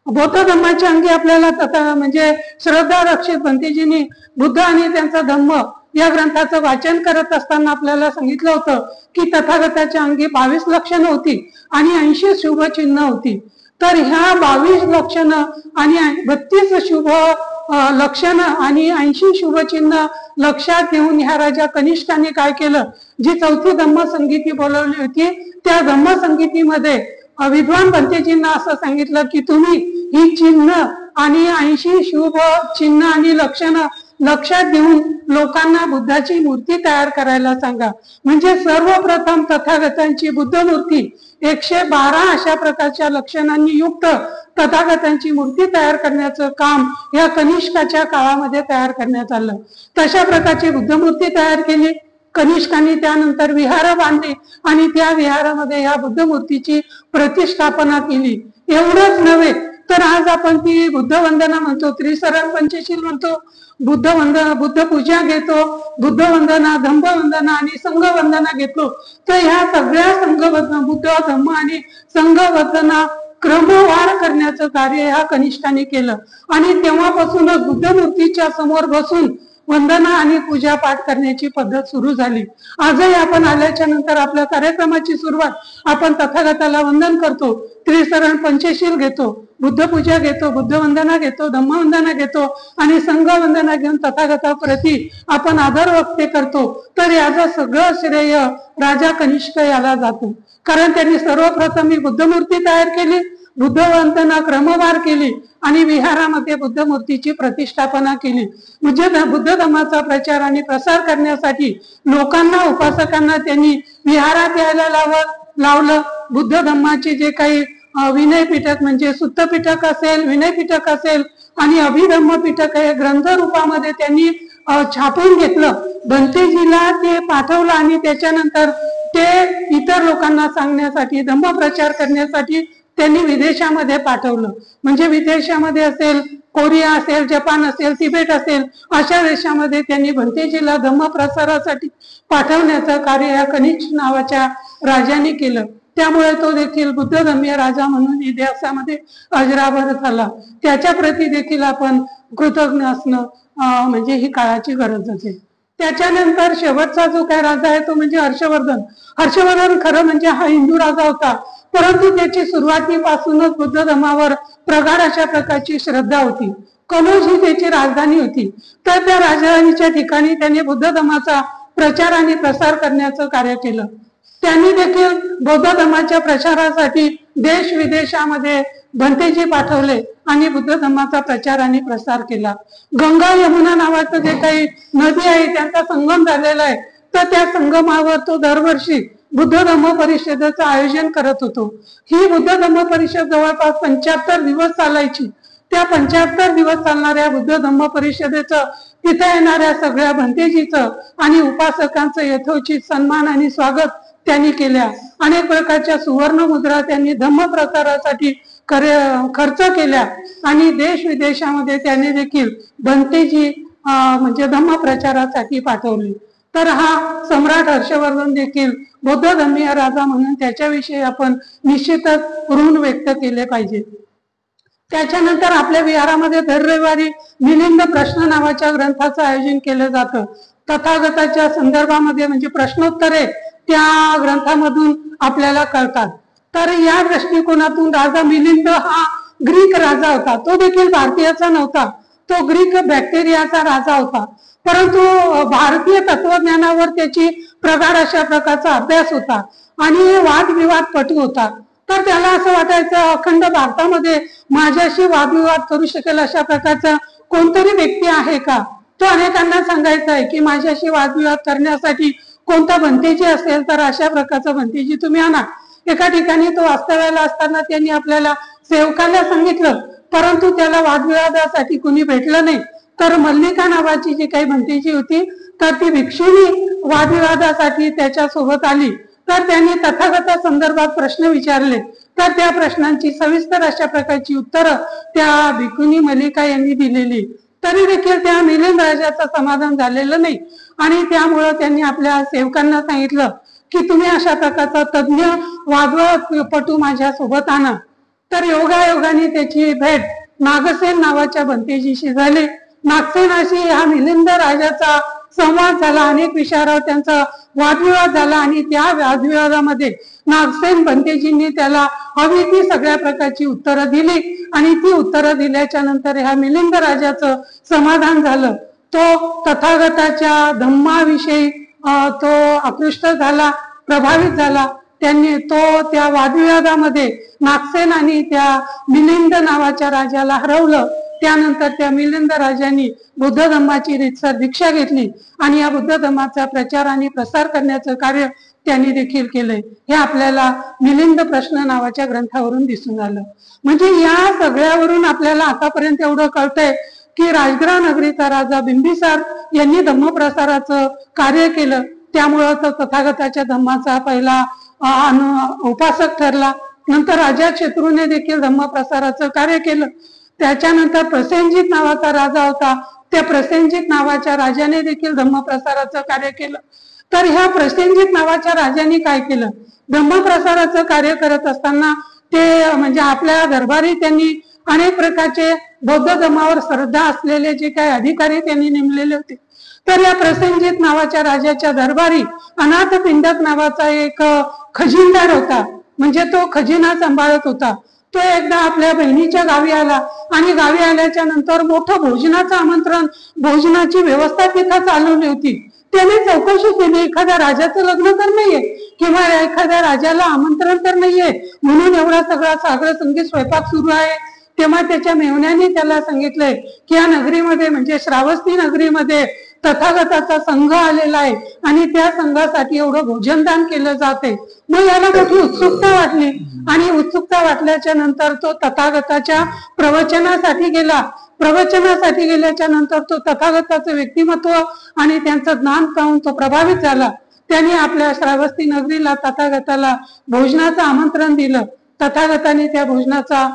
बौद्ध धम्माच्या अंगी आपल्याला म्हणजे श्रद्धा रक्षित भंतेजींनी बुद्ध आणि त्यांचा धम्म या ग्रंथाचं वाचन करत असताना आपल्याला सांगितलं होतं की तथागताच्या अंगी 22 लक्षणं होती आणि 80 शुभ चिन्ह होती. तर ह्या 22 लक्षणं आणि 32 शुभ लक्षणं आणि 80 शुभ चिन्ह लक्षात घेऊन ह्या राजा कनिष्काने काय केलं, जी चौथी धम्मसंगीती बोलवली होती त्या धम्मसंगीतीमध्ये विद्वान भंतेजींना असं सांगितलं की तुम्ही ही चिन्ह आणि 80 शुभ चिन्ह आणि लक्षणं लक्षात घेऊन लोकांना बुद्धाची मूर्ती तयार करायला सांगा. म्हणजे सर्वप्रथम तथागतांची बुद्ध मूर्ती 112 अशा प्रकारच्या लक्षणांनी युक्त तथागतांची मूर्ती तयार करण्याचं काम या कनिष्काच्या काळामध्ये तयार करण्यात आलं. तशा प्रकारची बुद्ध मूर्ती तयार केली कनिष्कांनी. त्यानंतर विहार बांधली आणि त्या विहारामध्ये या बुद्ध मूर्तीची प्रतिष्ठापना केली. एवढंच नव्हे तर आज आपण ती बुद्ध वंदना म्हणतो, त्रिसरण पंचशील म्हणतो, बुद्ध पूजा घेतो, बुद्ध वंदना, धम्म वंदना आणि संघ वंदना घेतो. तर ह्या सगळ्या संघ बुद्ध धम्म आणि संघ वंदना क्रमवार करण्याचं कार्य ह्या कनिष्काने केलं. आणि तेव्हापासूनच बुद्ध मूर्तीच्या समोर बसून वंदना आणि पूजा पाठ करण्याची पद्धत सुरू झाली. आजही आपण आल्याच्या नंतर आपल्या कार्यक्रमाची सुरुवात आपण तथागताला वंदन करतो, त्रिसरण पंचशील घेतो, बुद्ध पूजा घेतो, बुद्ध वंदना घेतो, धम्म वंदना घेतो आणि संघ वंदना घेऊन तथागताप्रती आपण आदर व्यक्त करतो. तर याचं सगळं श्रेय राजा कनिष्क याला जातो. कारण त्यांनी सर्वप्रथम ही बुद्ध मूर्ती तयार केली, बुद्ध वंदना क्रमवार केली आणि विहारामध्ये बुद्ध मूर्तीची प्रतिष्ठापना केली. म्हणजे बुद्ध धम्माचा प्रचार आणि प्रसार करण्यासाठी लोकांना, उपासकांना त्यांनी विहारात यायला लावलं. बुद्ध धम्माचे जे काही विनय पिटक म्हणजे सुत्त पिटक असेल, विनय पिटक असेल आणि अभिधम्म पिटक हे ग्रंथ रूपामध्ये त्यांनी छापून घेतलं. भंतेजीला ते पाठवलं आणि त्याच्यानंतर ते इतर लोकांना सांगण्यासाठी, धम्म प्रचार करण्यासाठी त्यांनी विदेशामध्ये पाठवलं. म्हणजे विदेशामध्ये असेल, कोरिया असेल, जपान असेल, तिबेट असेल अशा देशामध्ये त्यांनी भंतेजीला धम्म प्रसारासाठी पाठवण्याचं कार्य या कनिष्क नावाच्या राजाने केलं. त्यामुळे तो देखील बुद्ध धर्मीय राजा म्हणून इतिहासामध्ये अजरामर झाला. त्याच्या प्रती देखील आपण कृतज्ञ असणं म्हणजे ही काळाची गरज असेल. त्याच्यानंतर शेवटचा जो काय राजा आहे तो म्हणजे हर्षवर्धन. हर्षवर्धन खरं म्हणजे हा हिंदू राजा होता, परंतु त्याची सुरुवातीपासूनच बुद्ध धर्मावर प्रगाढ अशा प्रकारची श्रद्धा होती. कनौज ही त्याची राजधानी होती. तर त्या राजधानीच्या ठिकाणी त्यांनी बुद्ध धर्माचा प्रचार आणि प्रसार करण्याचं कार्य केलं. त्यांनी देखील बौद्ध धर्माच्या प्रचारासाठी देश विदेशामध्ये भंतेजी पाठवले आणि बुद्ध धर्माचा प्रचार आणि प्रसार केला. गंगा यमुना नावाचं जे काही नदी आहे त्यांचा संगम झालेला आहे. तर त्या संगमावर तो दरवर्षी बुद्ध धम्म परिषदेचं आयोजन करत होतो. ही बुद्ध धम्म परिषद जवळपास 75 दिवस चालायची. त्या 75 दिवस चालणाऱ्या बुद्ध धम्म परिषदेचं तिथे येणाऱ्या सगळ्या भंतेजीचं आणि उपासकांचं यथोचित सन्मान आणि स्वागत त्यांनी केल्या. अनेक प्रकारच्या सुवर्ण मुद्रा त्यांनी धम्म प्रसारासाठी खर्च केल्या आणि देश विदेशामध्ये त्यांनी देखील भंतेजी म्हणजे धम्म प्रचारासाठी पाठवली. तर हा सम्राट हर्षवर्धन देखील बौद्ध धर्मीय राजा म्हणून त्याच्याविषयी आपण निश्चितच ऋण व्यक्त केले पाहिजे. त्याच्यानंतर आपल्या विहारामध्ये दर रविवारी मिलिंद प्रश्न नावाच्या ग्रंथाचं आयोजन केलं जातं. तथागताच्या संदर्भामध्ये म्हणजे प्रश्नोत्तरे त्या ग्रंथामधून आपल्याला कळतात। तर या दृष्टिकोनातून राजा मिलिंद हा ग्रीक राजा होता, तो देखील भारतीयाचा नव्हता, तो ग्रीक बॅक्टेरियाचा राजा होता, परंतु भारतीय तत्वज्ञानावर त्याची प्रगाढ अशा प्रकारचा अभ्यास होता आणि वादविवाद पटू होता। तर त्याला असं वाटायचं अखंड भारतामध्ये माझ्याशी वादविवाद करू शकेल अशा प्रकारचा कोणतरी व्यक्ती आहे का। तो अनेकांना सांगायचा आहे की माझ्याशी वादविवाद करण्यासाठी कोणता भंतेजी असेल तर अशा प्रकारचा भंतेजी तुम्ही आणा। एका ठिकाणी तो वास्तव्याला असताना त्यांनी आपल्याला सेवकाला सांगितलं, परंतु त्याला वादविवादासाठी कुणी भेटलं नाही। तर मल्लिका नावाची जी काही भंतेजी होती तर ती भिक्षुणी वादविवादासाठी त्याच्या सोबत आली। तर त्यांनी तथागता संदर्भात प्रश्न विचारले, तर त्या प्रश्नांची सविस्तर अशा प्रकारची उत्तरं त्या भिक्षुणी मल्लिका यांनी दिलेली। तरी देखील त्या मिलिंद राजाचं समाधान झालेलं नाही आणि त्यामुळं त्यांनी आपल्या सेवकांना सांगितलं की तुम्ही अशा प्रकारचा तज्ञ वादविवादपटू माझ्या सोबत आणा। तर योगायोगाने त्याची भेट नागसेन नावाच्या भंतेजीशी झाली। नागसेनाशी ह्या मिलिंद राजाचा संवाद झाला, अनेक विषयावर त्यांचा वादविवाद झाला आणि त्या वादविवादामध्ये नागसेन भंतेजींनी त्याला हवी ती सगळ्या प्रकारची उत्तरं दिली आणि ती उत्तरं दिल्याच्या नंतर ह्या मिलिंद राजाचं समाधान झालं। तो तथागताच्या धम्माविषयी तो आकृष्ट झाला, प्रभावित झाला। त्यांनी तो त्या वादविवादामध्ये नागसेन आणि त्या मिलिंद नावाच्या राजाला हरवलं। त्यानंतर त्या मिलिंद राजांनी बुद्ध धम्माची रीतसर दीक्षा घेतली आणि या बुद्ध धम्माचा प्रचार आणि प्रसार करण्याचं कार्य त्यांनी देखील केलंय। हे आपल्याला मिलिंद प्रश्न नावाच्या ग्रंथावरून दिसून आलं। म्हणजे या सगळ्यावरून आपल्याला आतापर्यंत एवढं कळतंय की राजगृह नगरीचा राजा बिंबिसार यांनी धम्मप्रसाराचं कार्य केलं, त्यामुळं तो तथागताच्या धम्माचा पहिला उपासक ठरला। नंतर राजा शत्रूने देखील धम्मप्रसाराचं कार्य केलं। त्याच्यानंतर प्रसेनजित नावाचा राजा होता, त्या प्रसेनजित नावाच्या राजाने देखील धम्मप्रसाराचं कार्य केलं। तर ह्या प्रसेनजित नावाच्या राजाने काय केलं, धम्मप्रसाराचं कार्य करत असताना ते म्हणजे आपल्या दरबारी त्यांनी अनेक प्रकारचे बौद्ध धर्मावर श्रद्धा असलेले जे काही अधिकारी त्यांनी नेमलेले होते। तर या प्रसेनजित नावाच्या राजाच्या दरबारी अनाथपिंडक नावाचा एक खजिनदार होता, म्हणजे तो खजिना सांभाळत होता। तो एकदा आपल्या बहिणीच्या गावी आला आणि गावी आल्याच्या नंतर मोठं भोजनाचं आमंत्रण, भोजनाची व्यवस्था तिथं चालवली होती। त्याने चौकशी केली, एखाद्या राजाचं लग्न तर नाहीये किंवा एखाद्या राजाला आमंत्रण तर नाहीये म्हणून एवढा सगळा सागर संगीत स्वयंपाक सुरू आहे। तेव्हा त्याच्या मेहुण्याने त्याला सांगितलंय की या नगरीमध्ये म्हणजे श्रावस्ती नगरीमध्ये तथागताचा संघ आलेला आहे आणि त्या संघासाठी एवढं भोजनदान केलं जाते। मग याला मोठी उत्सुकता वाटली आणि उत्सुकता वाटल्याच्या नंतर तो तथागताच्या प्रवचनासाठी गेला। प्रवचनासाठी गेल्याच्या नंतर तो तथागताचं व्यक्तिमत्व आणि त्यांचं ज्ञान पाहून तो प्रभावित झाला। त्यांनी आपल्या श्रावस्ती नगरीला तथागताला भोजनाचं आमंत्रण दिलं। तथागताने त्या भोजनाचा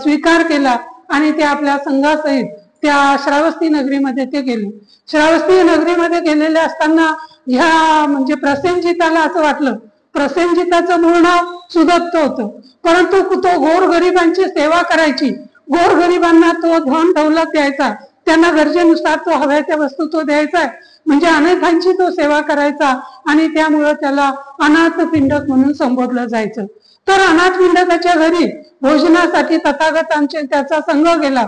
स्वीकार केला आणि ते आपल्या संघासहित त्या श्रावस्ती नगरीमध्ये ते गेले। श्रावस्ती नगरीमध्ये गेलेले असताना ह्या म्हणजे प्रसेनजिताला असं वाटलं, प्रसेनजिताचं मूळ नाव सुदत्त होतं, परंतु तो गोरगरिबांची सेवा करायची, गोरगरिबांना तो धन दौलत द्यायचा, त्यांना गरजेनुसार तो हव्या त्या वस्तू तो द्यायचा, म्हणजे अनेकांची तो सेवा करायचा आणि त्यामुळं त्याला अनाथपिंडक म्हणून संबोधलं जायचं। तर अनाथपिंडकाच्या घरी भोजनासाठी तथागतांचे त्याचा संघ गेला।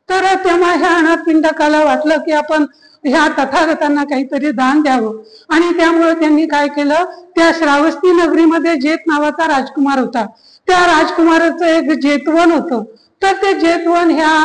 तर तेव्हा ह्या अनाथपिंडकाला वाटलं की आपण ह्या तथागतांना काहीतरी दान द्यावं आणि त्यामुळे त्यांनी काय केलं, त्या श्रावस्ती नगरीमध्ये जेत नावाचा राजकुमार होता, त्या राजकुमाराचं एक जेतवन होतं। तर ते जेतवन ह्या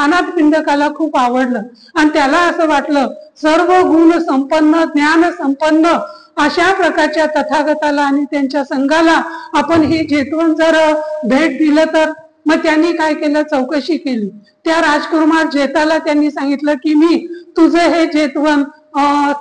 अनाथपिंडकाला खूप आवडलं आणि त्याला असं वाटलं सर्व गुण संपन्न, ज्ञान संपन्न अशा प्रकारच्या तथागताला आणि त्यांच्या संघाला आपण हे जेतवन जर भेट दिलं तर। मग त्यांनी काय केलं, चौकशी केली। त्या राजकुमार जेताला त्यांनी सांगितलं की मी तुझं हे जेतवन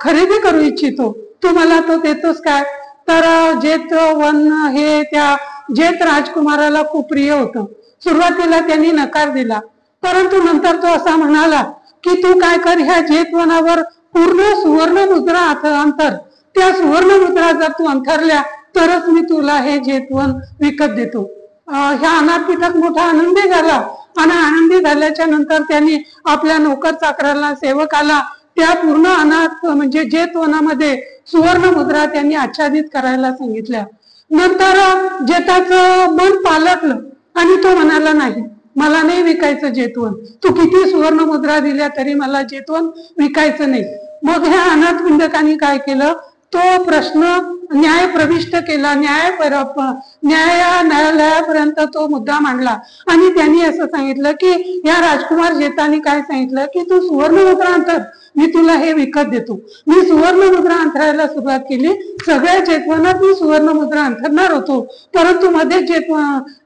खरेदी करू इच्छितो, तू मला तो देतोस काय। तर जेतवन हे त्या जेत राजकुमाराला खूप प्रिय होतं। सुरुवातीला त्यांनी नकार दिला, परंतु नंतर तो असा म्हणाला की तू काय कर, ह्या जेतवनावर पूर्ण सुवर्ण मुद्रा अंतर, त्या सुवर्ण मुद्रा जर तू अंतरल्या तरच मी तुला हे जेतवन विकत देतो। ह्या अनाथपिंडक मोठा आनंदी झाला आणि आनंदी झाल्याच्या नंतर त्यांनी आपल्या नोकर चाकराला, सेवकाला त्या पूर्ण अनाथ म्हणजे जेतवनामध्ये सुवर्ण मुद्रा त्यांनी आच्छादित करायला सांगितल्या. नंतर जेताचं मन पालटलं आणि तो म्हणाला नाही, मला नाही विकायचं जेतवन, तू किती सुवर्ण मुद्रा दिल्या तरी मला जेतवन विकायचं नाही. मग ह्या अनाथ पिंडकांनी काय केलं, तो प्रश्न न्याय प्रविष्ट केला, न्यायालयापर्यंत तो मुद्दा मांडला आणि त्यांनी असं सांगितलं की या राजकुमार जेतानी काय सांगितलं की तू सुवर्ण मुद्रा अंतर, मी तुला हे विकत देतो. मी सुवर्ण मुद्रा अंतरायला सुरुवात केली, सगळ्या जेतवनात मी सुवर्ण मुद्रा अंतरणार होतो, परंतु मध्ये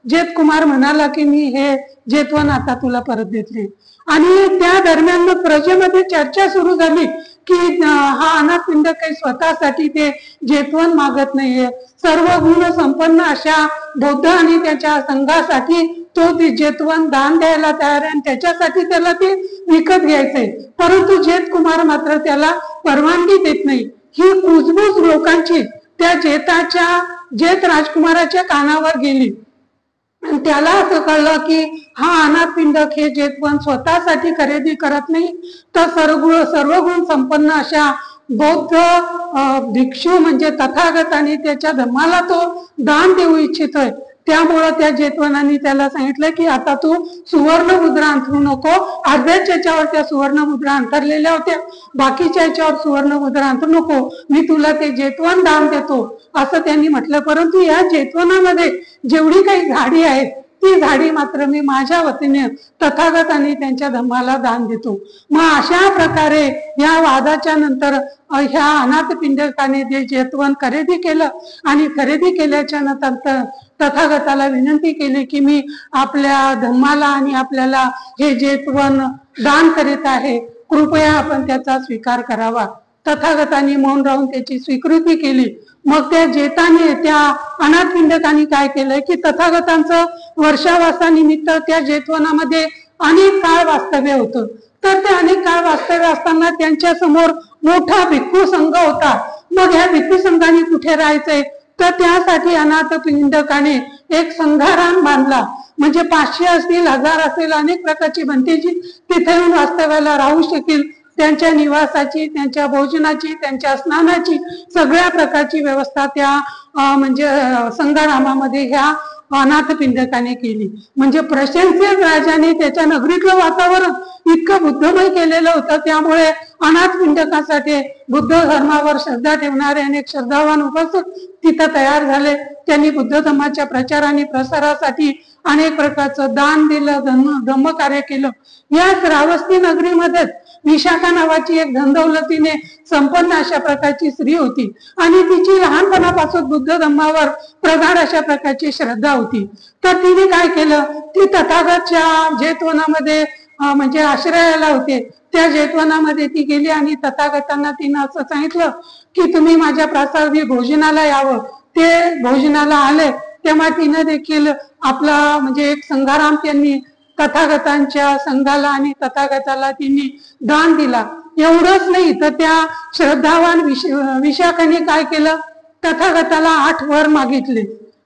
जेतकुमार म्हणाला की मी हे जेतवन आता तुला परत देतले. आणि त्या दरम्यान प्रजेमध्ये चर्चा सुरू झाली की हा अनाथ पिंड काही स्वतःसाठी ते जेतवन मागत नाहीये, सर्व गुण संपन्न अशा बौद्ध आणि त्याच्या संघासाठी तो ते जेतवन दान द्यायला तयार आहे आणि त्याच्यासाठी त्याला ते विकत घ्यायचंय. परंतु जेतकुमार मात्र त्याला परवानगी देत नाही. ही कुजबूज लोकांची त्या जेत राजकुमाराच्या कानावर गेली. त्याला असं कळलं की हा अनाथ पिंडक हे जेतवन स्वतःसाठी खरेदी करत नाही, तर सर्व गुण संपन्न अशा बौद्ध भिक्षू म्हणजे तथागतांनी त्याच्या धर्माला तो दान देऊ इच्छितोय. त्यामुळं त्या जेतवनांनी त्याला सांगितलं की आता तू सुवर्ण मुद्रा अंतरू नको, अर्ध्याच्या याच्यावर त्या सुवर्ण मुद्रा अंतरलेल्या होत्या, बाकीच्या याच्यावर सुवर्ण मुद्रा अंतरू नको, मी तुला ते जेतवन दान देतो असं त्यांनी म्हटलं. परंतु या जेतवनामध्ये जेवढी काही झाडी आहेत ती झाडी मात्र मी माझ्या वतीने तथागतांनी त्यांच्या धर्माला दान देतो. मग अशा प्रकारे या वादाच्या नंतर ह्या अनाथ पिंडकाने जे जेतवन खरेदी केलं आणि खरेदी केल्याच्या नंतर तथागताला विनंती केली की मी आपल्या धर्माला आणि आपल्याला हे जेतवन दान करीत आहे, कृपया आपण त्याचा स्वीकार करावा. तथागतांनी मौन राहून त्याची स्वीकृती केली. मग त्या जेताने त्या अनाथ पिंडकांनी काय केलंय की तथागतांचं वर्षावासानिमित्त त्या जेतवनामध्ये अनेक काळ वास्तव्य होतं. तर ते अनेक काळ वास्तव्य असताना त्यांच्या समोर मोठा भिक्खू संघ होता. मग ह्या भिक्खू संघाने कुठे राहायचंय, तर त्यासाठी अनाथ पिंडकाने एक संघाराम बांधला. म्हणजे 500 असतील, 1000 असेल, अनेक प्रकारची भंतेची तिथे येऊन वास्तव्याला राहू शकेल. त्यांच्या निवासाची, त्यांच्या भोजनाची, त्यांच्या स्नानाची सगळ्या प्रकारची व्यवस्था त्या म्हणजे संघारामामध्ये ह्या अनाथ पिंडकाने केली. म्हणजे प्रशंसित राजाने त्याच्या नगरीतलं वातावरण इतकं बुद्धमय केलेलं होतं. त्यामुळे अनाथ पिंडकासाठी बुद्ध धर्मावर श्रद्धा ठेवणारे अनेक श्रद्धावान उपासक तिथं तयार झाले. त्यांनी बुद्ध धर्माच्या प्रचार आणि प्रसारासाठी अनेक प्रकारचं दान दिलं, धम्मकार्य केलं. या श्रावस्ती नगरीमध्येच विशाखा नावाची एक धनदौलतीने संपन्न अशा प्रकारची स्त्री होती आणि तिची लहानपणापासून बुद्ध धर्मावर प्रगाढ अशा प्रकारची श्रद्धा होती. तर तिने काय केलं, ती तथागतच्या जेतवनामध्ये म्हणजे आश्रयाला होते त्या जेतवनामध्ये ती गेली आणि तथागतांना तिनं असं सांगितलं की तुम्ही माझ्या प्रासादी भोजनाला यावं. ते भोजनाला आले तेव्हा तिनं देखील आपला म्हणजे एक संघाराम त्यांनी तथागतांच्या संघाला आणि तथागताला तिने दान दिला. एवढंच नाही तर त्या श्रद्धावान विशाखाने काय केलं, तथागताला 8 वर मागितले.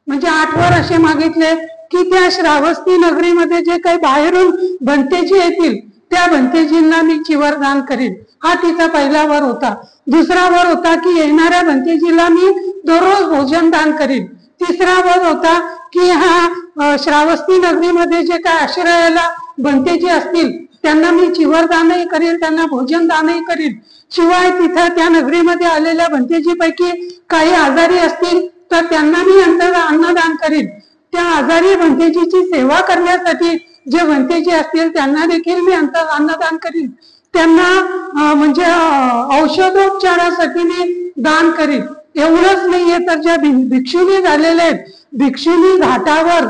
म्हणजे 8 वर असे मागितले की त्या श्रावस्ती नगरीमध्ये जे काही बाहेरून भंतेजी येतील त्या भंतेजींना मी चिवर दान करीन. हा तिचा पहिला वर होता. दुसरा वर होता की येणाऱ्या भंतेजीला मी दररोज भोजन दान करीन. तिसरा वर होता की हा श्रावस्ती नगरीमध्ये जे काय आश्रयाला भंतेजी असतील त्यांना मी चिवर दानही करीन, त्यांना भोजन दानही करीन. शिवाय तिथं त्या नगरीमध्ये आलेल्या भंतेजी पैकी काही आजारी असतील तर त्यांना मी अन्नदान करीन. त्या आजारी भंतेजीची सेवा करण्यासाठी जे भंतेजी असतील त्यांना देखील मी अन्नदान करीन. त्यांना म्हणजे औषधोपचारासाठी मी दान करीन. एवढंच नाहीये तर ज्या भिक्षुनी झालेल्या आहेत, भिक्षुनी घाटावर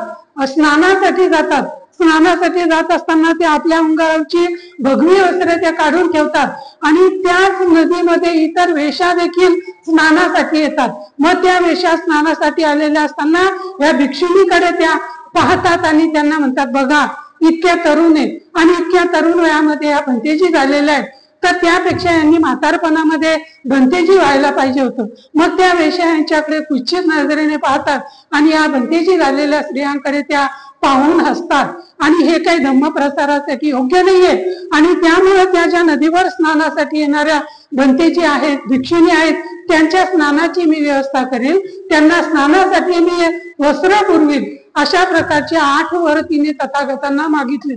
स्नानासाठी जातात. स्नानासाठी जात असताना ते आपल्या अंगाची भगवी वस्त्रे त्या काढून ठेवतात आणि त्याच नदीमध्ये इतर वेशा देखील स्नानासाठी येतात. मग त्या वेशा स्नानासाठी आलेल्या असताना या भिक्षुनीकडे त्या पाहतात आणि त्यांना म्हणतात, बघा इतक्या तरुण आहेत आणि इतक्या तरुण वयामध्ये या भंतेजी झालेल्या आहेत, तर त्यापेक्षा यांनी म्हातारपणामध्ये भंतेजी व्हायला पाहिजे होतं. मग त्या वेश्या यांच्याकडे कुचित नजरेने पाहतात आणि या भंतेजी झालेल्या स्त्रियांकडे त्या पाहून हसतात आणि हे काही धम्म प्रसारासाठी योग्य नाहीये। आणि त्यामुळे त्या ज्या नदीवर स्नानासाठी येणाऱ्या भंतेजी आहेत, भिक्षुणी आहेत, त्यांच्या स्नानाची मी व्यवस्था करेल, त्यांना स्नानासाठी मी वस्त्र पुरवील, अशा प्रकारचे 8 वर तिने तथागतांना मागितले।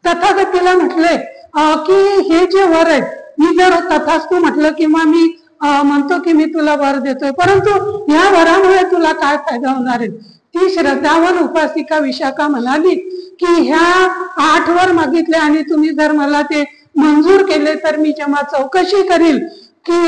तथागतीला म्हटले की हे जे वर आहेत, मी जर तथास्तु म्हटलं किंवा मी म्हणतो की मी तुला वर देतोय, परंतु या वरामुळे तुला काय फायदा होणार आहे? ती श्रद्धावान उपासिका विशाखा म्हणाली की ह्या 8 वर मागितले आणि तुम्ही जर मला ते मंजूर केले तर मी जेव्हा चौकशी करील की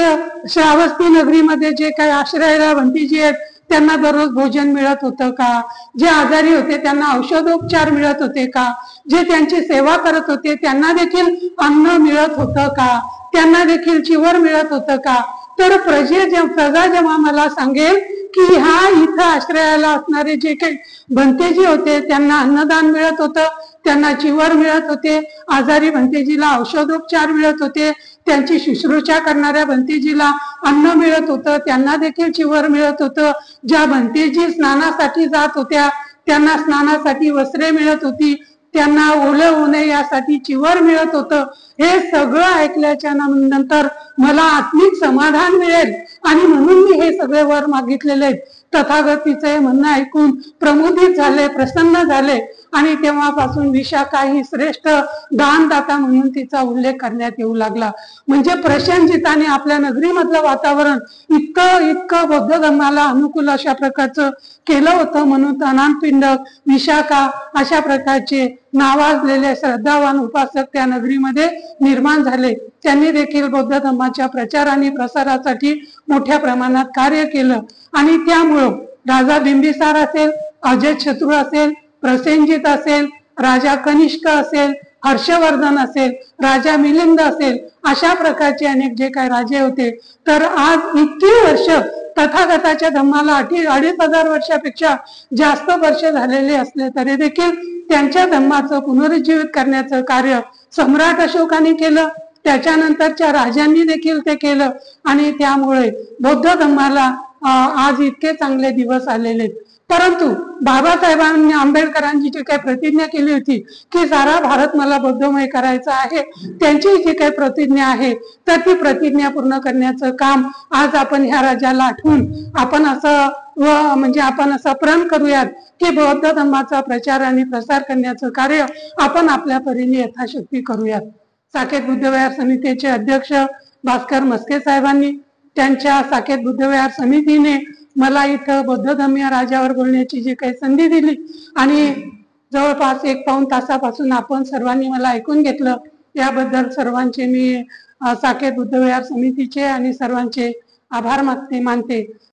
श्रावस्ती नगरीमध्ये जे काही आश्रयाला भंतीजी आहेत त्यांना दररोज भोजन मिळत होतं का, जे आजारी होते त्यांना औषधोपचार मिळत होते का, जे त्यांची सेवा करत होते त्यांना देखील अन्न मिळत होतं का, त्यांना देखील चिवर मिळत होतं का, तर प्रजा जेव्हा मला सांगेल की ह्या इथं आश्रयाला असणारे जे काही भंतेजी होते त्यांना अन्नदान मिळत होतं, त्यांना चिवर मिळत होते, आजारी भंतेजीला औषधोपचार मिळत होते, त्यांची शुश्रूषा करणाऱ्या भंतेजीला अन्न मिळत होतं, त्यांना देखील चिवर मिळत होतं, ज्या भंतेजी स्नानासाठी जात होत्या त्यांना स्नानासाठी वस्त्रे मिळत होती, त्यांना ओलं होऊ नये यासाठी चिवर मिळत होतं, हे सगळं ऐकल्याच्या नंतर मला आत्मिक समाधान मिळेल आणि म्हणून मी हे सगळे वर मागितलेले आहेत। तथागतीचे म्हणणं ऐकून प्रमुदित झाले, प्रसन्न झाले आणि तेव्हापासून विशाखा ही श्रेष्ठ दानदाता म्हणून तिचा उल्लेख करण्यात येऊ लागला। म्हणजे प्रसेनजिताने आपल्या नगरीमधलं वातावरण इतकं बौद्ध धर्माला अनुकूल अशा प्रकारचं केलं होतं, म्हणून अनाथपिंडक, विशाखा अशा प्रकारचे नावाजलेले श्रद्धावान उपासक त्या नगरीमध्ये निर्माण झाले। त्यांनी देखील बौद्ध धर्माच्या प्रचार आणि प्रसारासाठी मोठ्या प्रमाणात कार्य केलं आणि त्यामुळं राजा बिंबिसार असेल, अजातशत्रू असेल, प्रसेनजित असेल, राजा कनिष्क असेल, हर्षवर्धन असेल, राजा मिलिंद असेल, अशा प्रकारचे अनेक जे काही राजे होते, तर आज इतकी वर्ष तथागताच्या धम्माला 2500 वर्षापेक्षा जास्त वर्ष झालेले असले तरी देखील त्यांच्या धम्माचं पुनरुज्जीवित करण्याचं कार्य सम्राट अशोकाने केलं, त्याच्यानंतरच्या राजांनी देखील ते केलं आणि त्यामुळे बौद्ध धम्माला आज इतके चांगले दिवस आलेले आहेत। परंतु बाबासाहेबांनी, आंबेडकरांनी जी काही प्रतिज्ञा केली होती की सारा भारत मला बौद्धमय करायचा आहे, त्यांची जी काही प्रतिज्ञा आहे तर ती प्रतिज्ञा पूर्ण करण्याचं काम आज आपण ह्या राजाला आठवून आपण असं प्रण करूयात की बौद्ध धर्माचा प्रचार आणि प्रसार करण्याचं कार्य आपण आपल्या परीने यथाशक्ती करूयात। साकेत बुद्धविहार समितीचे अध्यक्ष भास्कर मस्के साहेबांनी त्यांच्या साकेत बुद्धविहार समितीने मला इथं बौद्ध धर्मीय राजावर बोलण्याची जी काही संधी दिली आणि जवळपास 1 पाऊण तासापासून आपण सर्वांनी मला ऐकून घेतलं, याबद्दल सर्वांचे मी साकेत बुद्धविहार समितीचे आणि सर्वांचे आभार मानते।